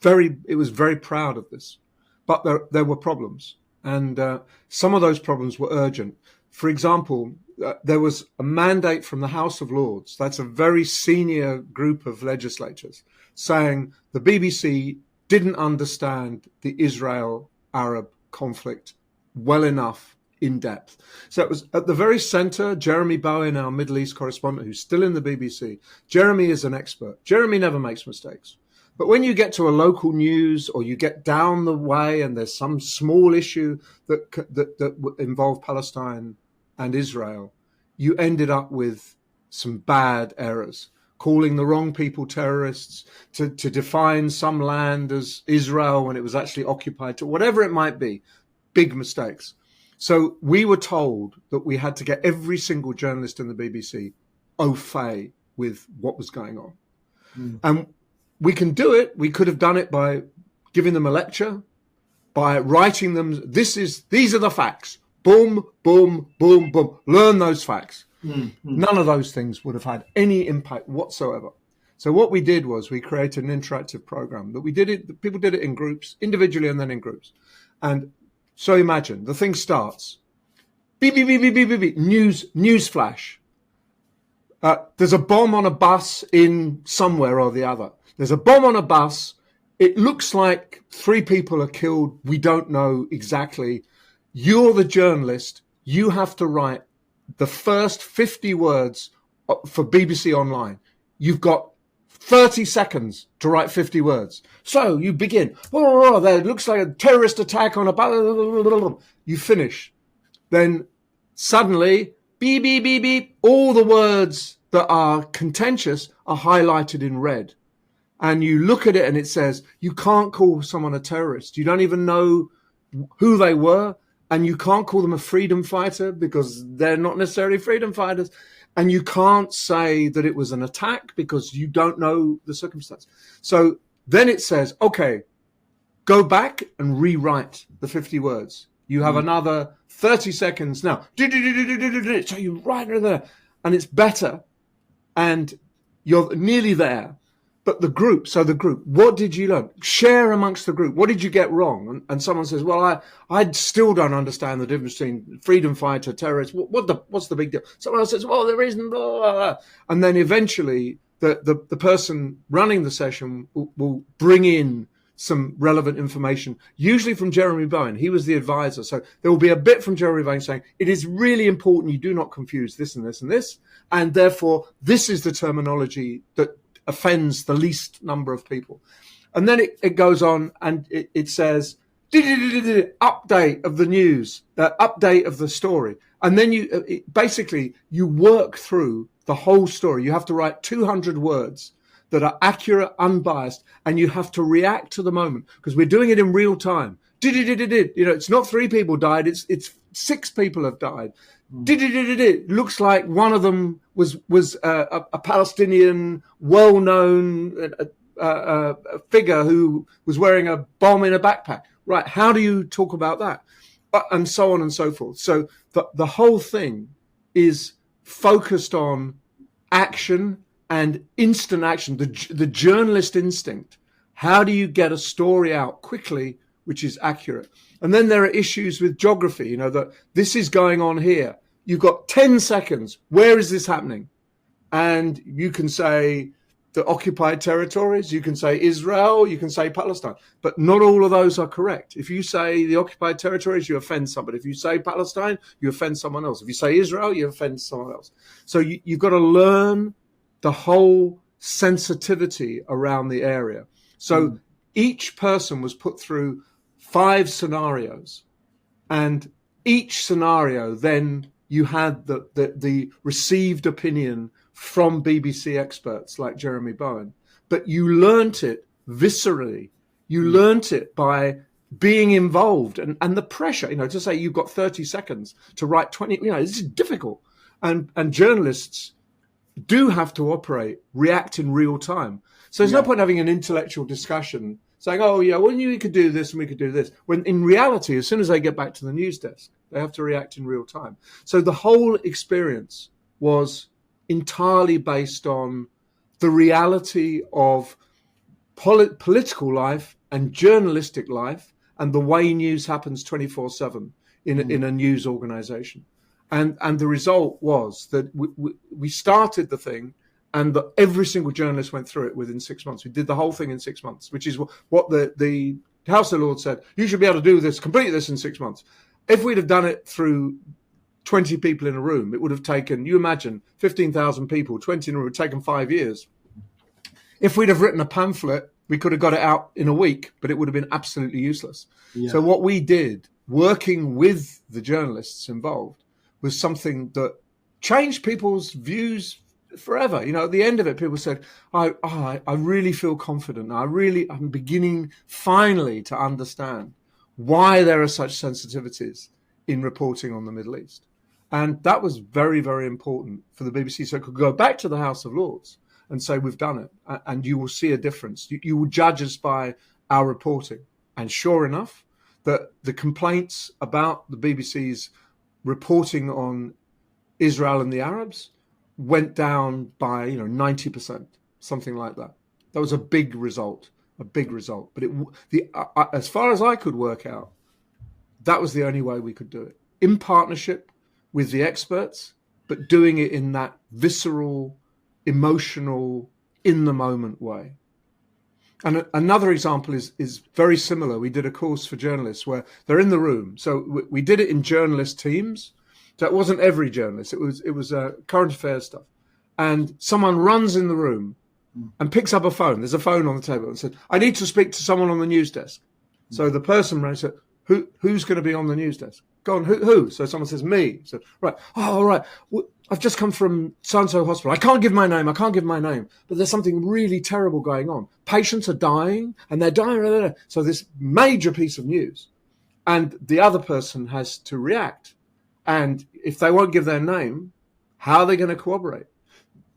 It was very proud of this, but there were problems, and some of those problems were urgent. For example, there was a mandate from the House of Lords, that's a very senior group of legislators, saying the BBC didn't understand the Israel-Arab conflict well enough in depth. So it was at the very center. Jeremy Bowen, our Middle East correspondent, who's still in the BBC. Jeremy is an expert. Jeremy never makes mistakes. But when you get to a local news, or you get down the way and there's some small issue that involved Palestine and Israel, you ended up with some bad errors, calling the wrong people terrorists, to define some land as Israel when it was actually occupied, to whatever it might be. Big mistakes. So we were told that we had to get every single journalist in the BBC au fait with what was going on. Mm. And we can do it. We could have done it by giving them a lecture, by writing them, these are the facts. Boom, boom, boom, boom. Learn those facts. Mm. None of those things would have had any impact whatsoever. So what we did was we created an interactive program people did it in groups, individually and then in groups. And so imagine the thing starts, beep, beep, beep, beep, beep, beep, beep. News flash. There's a bomb on a bus in somewhere or the other. There's a bomb on a bus. It looks like 3 people are killed. We don't know exactly. You're the journalist. You have to write the first 50 words for BBC Online. You've got 30 seconds to write 50 words. So you begin. Oh, there looks like a terrorist attack on a... You finish. Then suddenly, beep, beep, beep, beep, all the words that are contentious are highlighted in red. And you look at it and it says, you can't call someone a terrorist. You don't even know who they were. And you can't call them a freedom fighter because they're not necessarily freedom fighters. And you can't say that it was an attack because you don't know the circumstance. So then it says, okay, go back and rewrite the 50 words. You have another 30 seconds now. So you write it there and it's better and you're nearly there. But the group, what did you learn? Share amongst the group. What did you get wrong? And someone says, well, I still don't understand the difference between freedom fighter, terrorist. What's the big deal? Someone else says, well, there isn't, blah, blah, blah. And then eventually the person running the session will bring in some relevant information, usually from Jeremy Bowen. He was the advisor. So there will be a bit from Jeremy Bowen saying, it is really important you do not confuse this and this and this. And therefore, this is the terminology that offends the least number of people. And then it goes on and it says, update of the news, update of the story. And then basically you work through the whole story. You have to write 200 words that are accurate, unbiased, and you have to react to the moment because we're doing it in real time. It's not 3 people died, it's 6 people have died. Looks like one of them was a Palestinian well-known figure who was wearing a bomb in a backpack. Right, how do you talk about that? And so on and so forth. So the whole thing is focused on action and instant action, the journalist instinct. How do you get a story out quickly, which is accurate? And then there are issues with geography, that this is going on here. You've got 10 seconds. Where is this happening? And you can say the occupied territories, you can say Israel, you can say Palestine, but not all of those are correct. If you say the occupied territories, you offend somebody. If you say Palestine, you offend someone else. If you say Israel, you offend someone else. So you've got to learn the whole sensitivity around the area. So each person was put through 5 scenarios, and each scenario, then you had the received opinion from BBC experts like Jeremy Bowen, but you learnt it viscerally. You learnt it by being involved and the pressure, to say you've got 30 seconds to write 20, this is difficult. And journalists do have to react in real time. So there's no point having an intellectual discussion saying, oh yeah, well, we could do this and we could do this. When in reality, as soon as they get back to the news desk, they have to react in real time. So the whole experience was entirely based on the reality of political life and journalistic life and the way news happens 24/7 in a news organization. And the result was that we started the thing and every single journalist went through it within 6 months. We did the whole thing in 6 months, which is what the House of Lords said. You should be able to do this, complete this in 6 months. If we'd have done it through 20 people in a room, it would have taken, you imagine, 15,000 people, 20 in a room, it would have taken 5 years. If we'd have written a pamphlet, we could have got it out in a week, but it would have been absolutely useless. Yeah. So what we did, working with the journalists involved, was something that changed people's views forever. At the end of it, people said, I really feel confident. I'm beginning finally to understand why there are such sensitivities in reporting on the Middle East. And that was very, very important for the BBC. So it could go back to the House of Lords and say, we've done it. And you will see a difference. You will judge us by our reporting. And sure enough, the complaints about the BBC's reporting on Israel and the Arabs went down by 90%, something like that. That was a big result. But as far as I could work out, that was the only way we could do it, in partnership with the experts, but doing it in that visceral, emotional, in the moment way. And another example is very similar. We did a course for journalists where they're in the room. So we did it in journalist teams. So it wasn't every journalist. It was current affairs stuff. And someone runs in the room and picks up a phone. There's a phone on the table and said, I need to speak to someone on the news desk. So the person ran and said, who's going to be on the news desk? Go on, who? So someone says, me. So, right. Oh, all right. I've just come from so-and-so hospital. I can't give my name. But there's something really terrible going on. Patients are dying and they're dying. So this major piece of news. And the other person has to react. And if they won't give their name, how are they going to corroborate?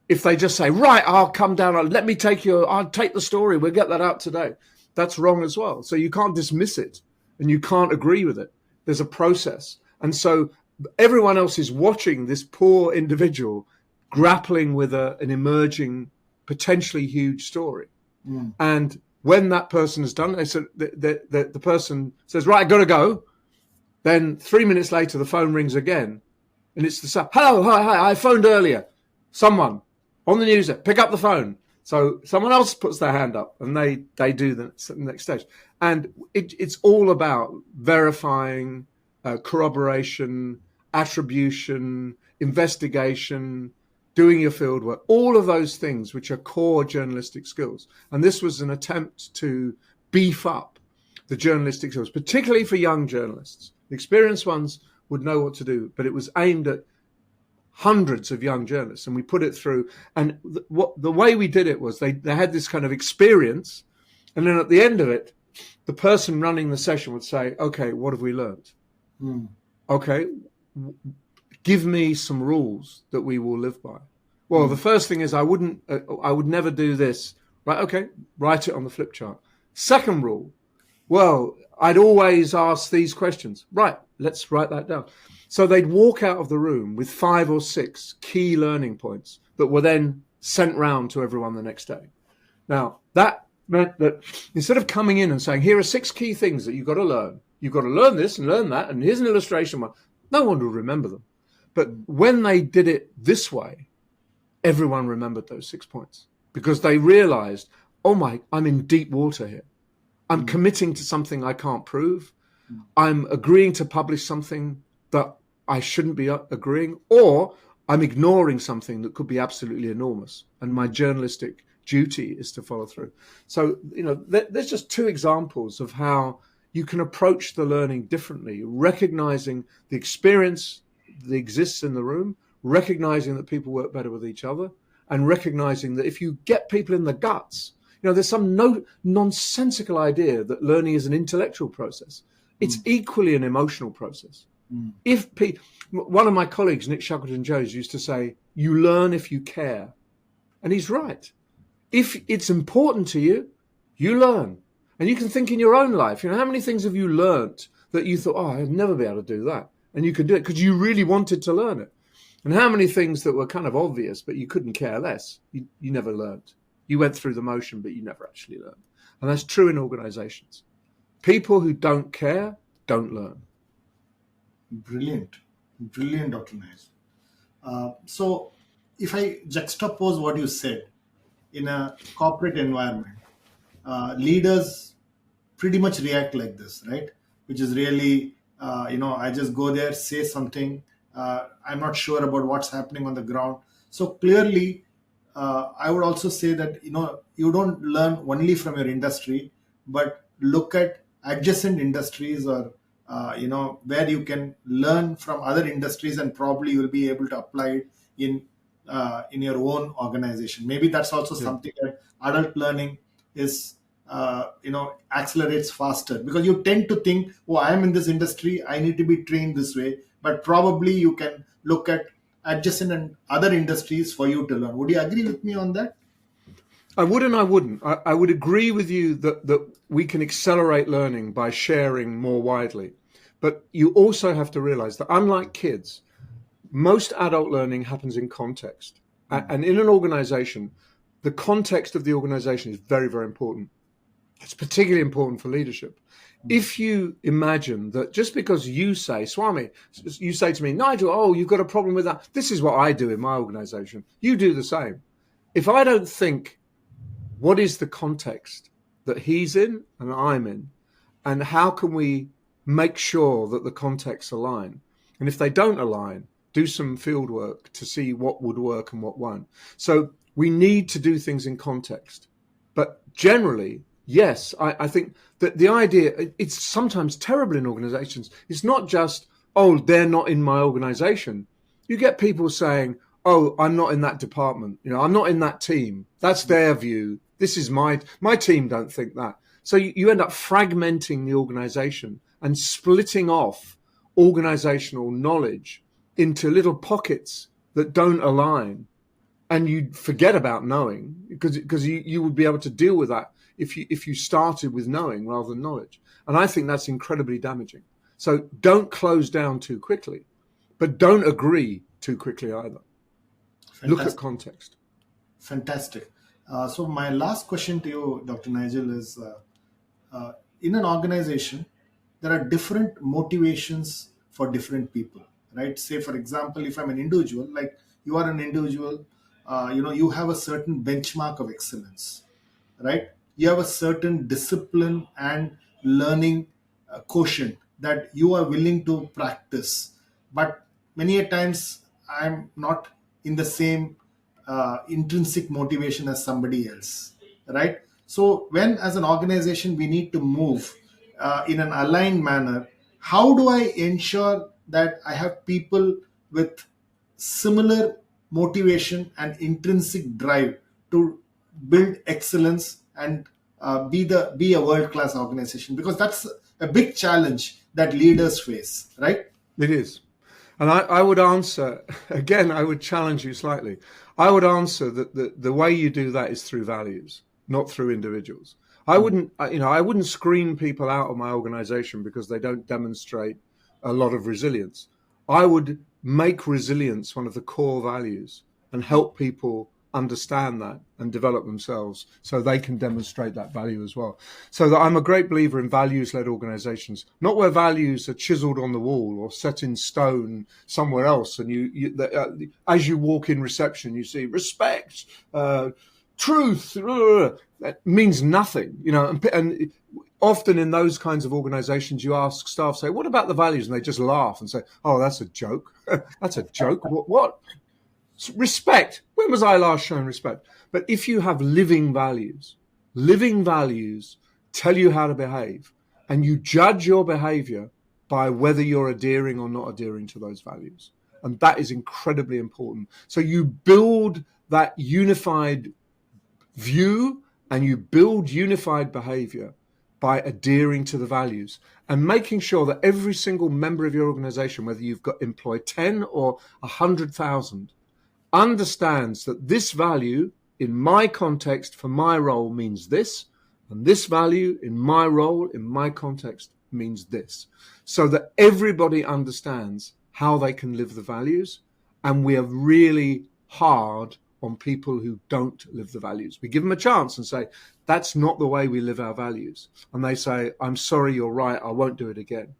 If they just say, right, I'll come down. I'll take the story. We'll get that out today. That's wrong as well. So you can't dismiss it and you can't agree with it. There's a process. And so everyone else is watching this poor individual grappling with an emerging, potentially huge story. Mm. And when that person is done, they said the person says, right, I got to go. Then 3 minutes later, the phone rings again. And it's the same. Hello, hi, I phoned earlier. Someone on the news, pick up the phone. So someone else puts their hand up and they do the next stage. And it's all about verifying, corroboration, attribution, investigation, doing your field work, all of those things which are core journalistic skills. And this was an attempt to beef up the journalistic skills, particularly for young journalists. The experienced ones would know what to do, but it was aimed at hundreds of young journalists, and we put it through. And the way we did it was they had this kind of experience, and then at the end of it, the person running the session would say, okay, what have we learned? Okay, give me some rules that we will live by. Well, the first thing is I would never do this. Right, okay, write it on the flip chart. Second rule, well, I'd always ask these questions. Right, let's write that down. So they'd walk out of the room with 5 or 6 key learning points that were then sent round to everyone the next day. Now, that meant that instead of coming in and saying, here are 6 key things that you've got to learn this and learn that, and here's an illustration one, no one would remember them. But when they did it this way, everyone remembered those 6 points because they realized, oh I'm in deep water here. I'm committing to something I can't prove. I'm agreeing to publish something that I shouldn't be agreeing, or I'm ignoring something that could be absolutely enormous. And my journalistic duty is to follow through. So, there's just 2 examples of how you can approach the learning differently, recognizing the experience that exists in the room, recognizing that people work better with each other, and recognizing that if you get people in the guts, there's some nonsensical idea that learning is an intellectual process. It's equally an emotional process. One of my colleagues, Nick Shackleton-Jones, used to say, you learn if you care. And he's right. If it's important to you, you learn. And you can think in your own life, how many things have you learnt that you thought, I'd never be able to do that? And you could do it because you really wanted to learn it. And how many things that were kind of obvious, but you couldn't care less, you never learned. You went through the motion, but you never actually learned. And that's true in organizations. People who don't care don't learn. Brilliant, Dr. Nigel. So if I juxtapose what you said, in a corporate environment, leaders pretty much react like this, right? Which is really, I just go there, say something. I'm not sure about what's happening on the ground. So clearly, I would also say that, you don't learn only from your industry, but look at adjacent industries or, where you can learn from other industries, and probably you'll be able to apply it in your own organization. Maybe that's also something that adult learning is, accelerates faster, because you tend to think, oh, I'm in this industry, I need to be trained this way. But probably you can look at adjacent and other industries for you to learn. Would you agree with me on that? I would and I wouldn't. I would agree with you that we can accelerate learning by sharing more widely. But you also have to realize that unlike kids, most adult learning happens in context. And in an organization, the context of the organization is very, very important. It's particularly important for leadership. If you imagine that just because you say, Swami, you say to me, Nigel, oh, you've got a problem with that. This is what I do in my organization. You do the same. If I don't think, what is the context that he's in and I'm in, and how can we make sure that the contexts align? And if they don't align, do some field work to see what would work and what won't. So we need to do things in context. But generally, yes, I think that the idea, it's sometimes terrible in organizations. It's not just, oh, they're not in my organization. You get people saying, oh, I'm not in that department. I'm not in that team. That's their view. This is my team don't think that. So you end up fragmenting the organization and splitting off organizational knowledge into little pockets that don't align. And you forget about knowing, because you would be able to deal with that if you started with knowing rather than knowledge. And I think that's incredibly damaging. So don't close down too quickly, but don't agree too quickly either. Fantastic. Look at context. Fantastic. So my last question to you, Dr. Nigel, is in an organization, there are different motivations for different people, right? Say, for example, if I'm an individual, like you are an individual, you have a certain benchmark of excellence, right? You have a certain discipline and learning quotient that you are willing to practice. But many a times I'm not in the same intrinsic motivation as somebody else, right? So when as an organization we need to move in an aligned manner, how do I ensure that I have people with similar motivation and intrinsic drive to build excellence and be a world class organization? Because that's a big challenge that leaders face, right? It is. And I would answer, again, I would challenge you slightly. I would answer that the way you do that is through values, not through individuals. I wouldn't screen people out of my organization because they don't demonstrate a lot of resilience. I would make resilience one of the core values and help people understand that and develop themselves so they can demonstrate that value as well. So that I'm a great believer in values-led organizations, not where values are chiseled on the wall or set in stone somewhere else. And as you walk in reception, you see respect, truth. That means nothing, and often in those kinds of organizations, you ask staff, say, what about the values? And they just laugh and say, oh, that's a joke. That's a joke. What? Respect. When was I last shown respect? But if you have living values tell you how to behave, and you judge your behavior by whether you're adhering or not adhering to those values. And that is incredibly important. So you build that unified view and you build unified behavior by adhering to the values and making sure that every single member of your organization, whether you've got employed 10 or 100,000, understands that this value in my context for my role means this, and this value in my role in my context means this, so that everybody understands how they can live the values. And we are really hard on people who don't live the values. We give them a chance and say, that's not the way we live our values. And they say, I'm sorry, you're right, I won't do it again.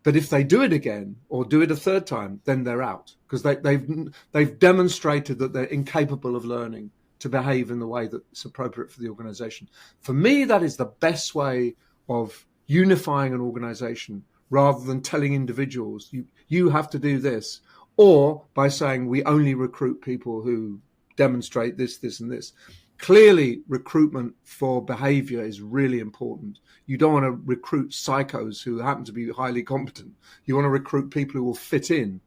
But if they do it again or do it a third time, then they're out, because they've demonstrated that they're incapable of learning to behave in the way that's appropriate for the organization. For me, that is the best way of unifying an organization, rather than telling individuals, you have to do this, or by saying we only recruit people who demonstrate this, this, and this. Clearly, recruitment for behavior is really important. You don't want to recruit psychos who happen to be highly competent. You want to recruit people who will fit in,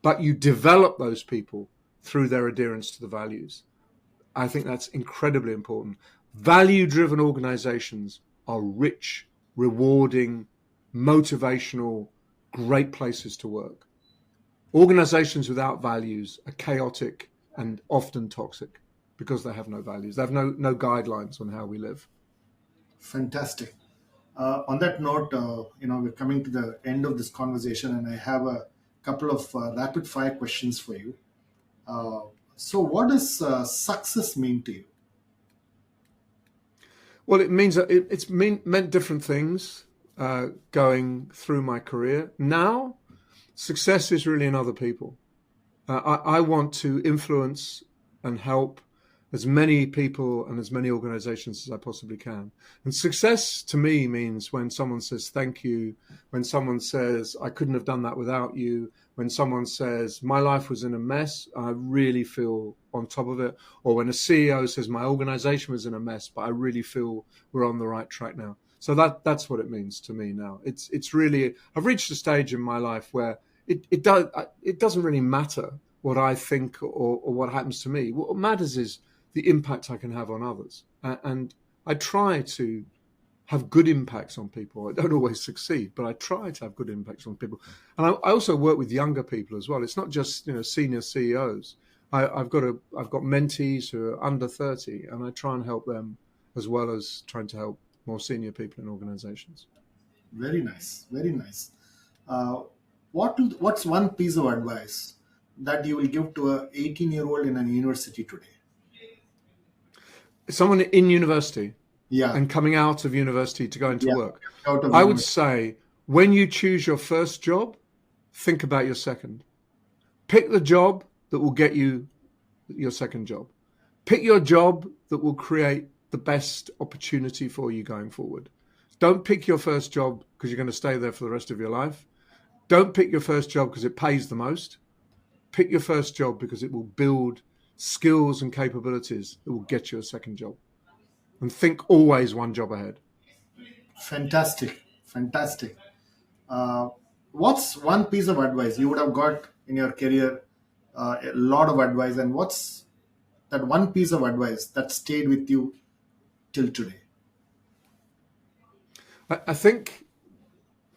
but you develop those people through their adherence to the values. I think that's incredibly important. Value-driven organizations are rich, rewarding, motivational, great places to work. Organizations without values are chaotic and often toxic, because they have no values. They have no guidelines on how we live. Fantastic. On that note, we're coming to the end of this conversation, and I have a couple of rapid fire questions for you. So what does success mean to you? Well, it means that it's meant different things going through my career. Now, success is really in other people. I want to influence and help as many people and as many organizations as I possibly can. And success to me means when someone says thank you, when someone says I couldn't have done that without you, when someone says my life was in a mess, I really feel on top of it, or when a CEO says my organization was in a mess, but I really feel we're on the right track now. So that's what it means to me now. It's really, I've reached a stage in my life where it doesn't really matter what I think or what happens to me. What matters is the impact I can have on others. And I try to have good impacts on people. I don't always succeed, but I try to have good impacts on people. And I also work with younger people as well. It's not just senior CEOs. I've got mentees who are under 30, and I try and help them as well as trying to help more senior people in organizations. Very nice, very nice. What's one piece of advice that you will give to a 18-year-old in a university today? Someone in university, yeah, and coming out of university to go into work, I would say, when you choose your first job, think about your second. Pick the job that will get you your second job. Pick your job that will create the best opportunity for you going forward. Don't pick your first job because you're going to stay there for the rest of your life. Don't pick your first job because it pays the most. Pick your first job because it will build skills and capabilities that will get you a second job. And think always one job ahead. Fantastic, fantastic. Uh, what's one piece of advice you would have got in your career? A lot of advice, and what's that one piece of advice that stayed with you till today? I think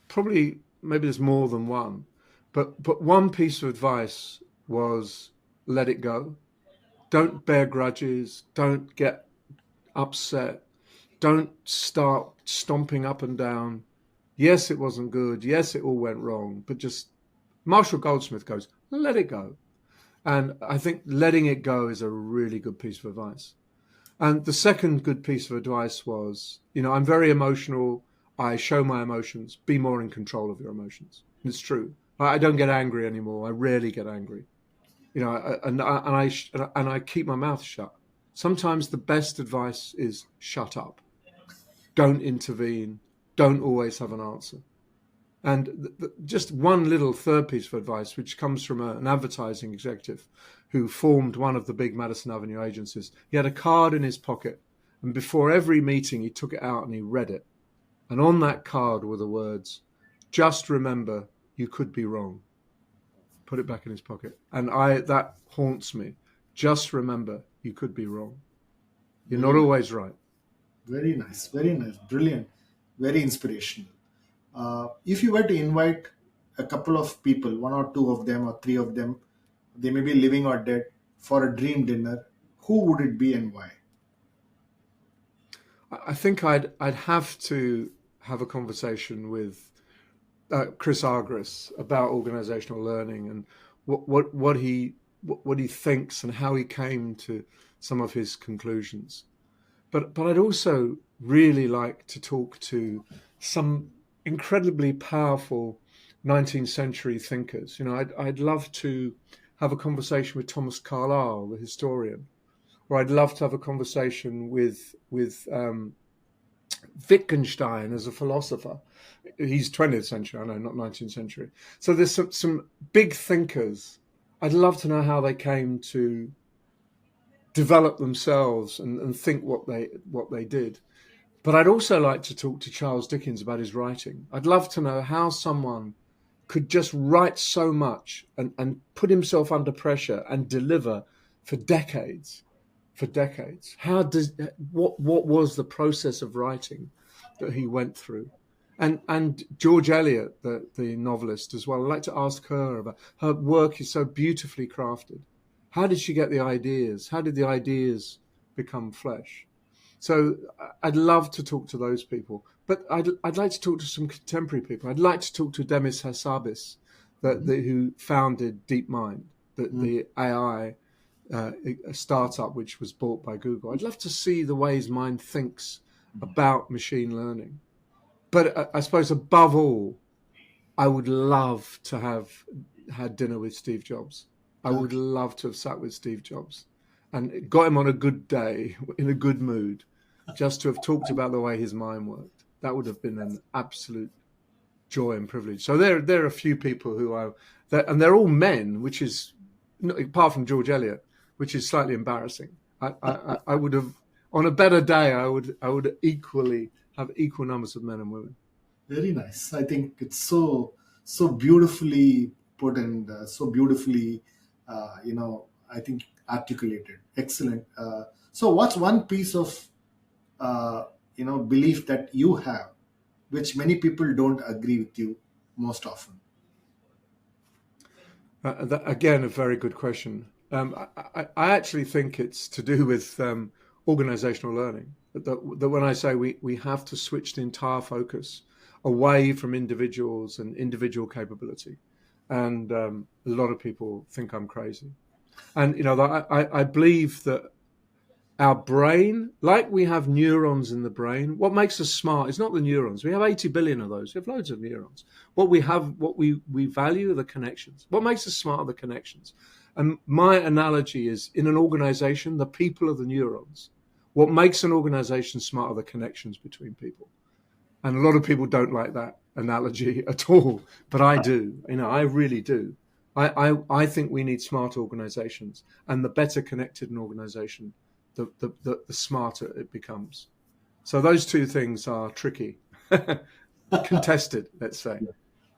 probably maybe there's more than one, but one piece of advice was let it go. Don't bear grudges. Don't get upset. Don't start stomping up and down. Yes, it wasn't good. Yes, it all went wrong. But just Marshall Goldsmith goes, let it go. And I think letting it go is a really good piece of advice. And the second good piece of advice was, I'm very emotional. I show my emotions. Be more in control of your emotions. And it's true. I don't get angry anymore. I rarely get angry. And I keep my mouth shut. Sometimes the best advice is shut up. Don't intervene. Don't always have an answer. And just one little third piece of advice, which comes from an advertising executive who formed one of the big Madison Avenue agencies. He had a card in his pocket, and before every meeting, he took it out and he read it. And on that card were the words, just remember, you could be wrong. Put it back in his pocket. And that haunts me. Just remember, you could be wrong. You're not always right. Very nice, brilliant, very inspirational. If you were to invite a couple of people, one or two of them or three of them, they may be living or dead, for a dream dinner, who would it be and why? I think I'd have to have a conversation with Chris Argyris about organizational learning and what he thinks and how he came to some of his conclusions. But I'd also really like to talk to some incredibly powerful 19th century thinkers. I'd love to have a conversation with Thomas Carlyle, the historian, or I'd love to have a conversation with Wittgenstein as a philosopher. He's 20th century, I know, not 19th century. So there's some big thinkers. I'd love to know how they came to develop themselves and think what they did. But I'd also like to talk to Charles Dickens about his writing. I'd love to know how someone could just write so much and put himself under pressure and deliver for decades. What was the process of writing that he went through? And George Eliot, the novelist as well, I'd like to ask her about her work. Is so beautifully crafted. How did she get the ideas? How did the ideas become flesh? So I'd love to talk to those people, but I'd like to talk to some contemporary people. I'd like to talk to Demis Hassabis, who founded DeepMind, the AI startup which was bought by Google. I'd love to see the ways mind thinks about machine learning. But I suppose above all, I would love to have had dinner with Steve Jobs. I would love to have sat with Steve Jobs and got him on a good day, in a good mood, just to have talked about the way his mind worked. That would have been an absolute joy and privilege. So there are a few people and they're all men, which is, apart from George Eliot, which is slightly embarrassing. I would have, on a better day, I would equally have equal numbers of men and women. Very nice. I think it's so beautifully put and so beautifully, I think articulated. Excellent. So what's one piece of, belief that you have, which many people don't agree with you most often? Again, a very good question. I actually think it's to do with organizational learning. That when I say we have to switch the entire focus away from individuals and individual capability. And a lot of people think I'm crazy. And, I believe that our brain, like we have neurons in the brain, what makes us smart is not the neurons. We have 80 billion of those. We have loads of neurons. What we value are the connections. What makes us smart are the connections. And my analogy is, in an organization, the people are the neurons. What makes an organization smart are the connections between people. And a lot of people don't like that analogy at all, but I do. I really do. I think we need smart organizations, and the better connected an organization, the smarter it becomes. So those two things are tricky, contested, let's say.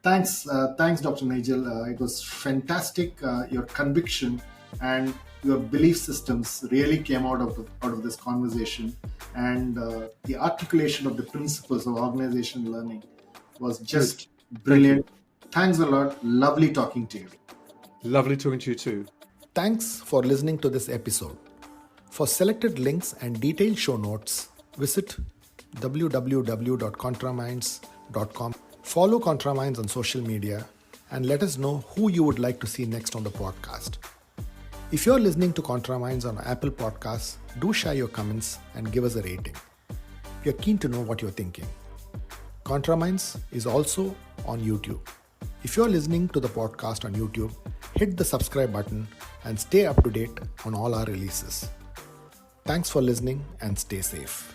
Thanks, Dr. Nigel. It was fantastic. Your conviction and your belief systems really came out of this conversation, and the articulation of the principles of organization learning was just brilliant. Thanks a lot. Lovely talking to you. Lovely talking to you too. Thanks for listening to this episode. For selected links and detailed show notes, visit www.contraminds.com. Follow ContraMinds on social media and let us know who you would like to see next on the podcast. If you're listening to ContraMinds on Apple Podcasts, do share your comments and give us a rating. We are keen to know what you're thinking. ContraMinds is also on YouTube. If you're listening to the podcast on YouTube, hit the subscribe button and stay up to date on all our releases. Thanks for listening and stay safe.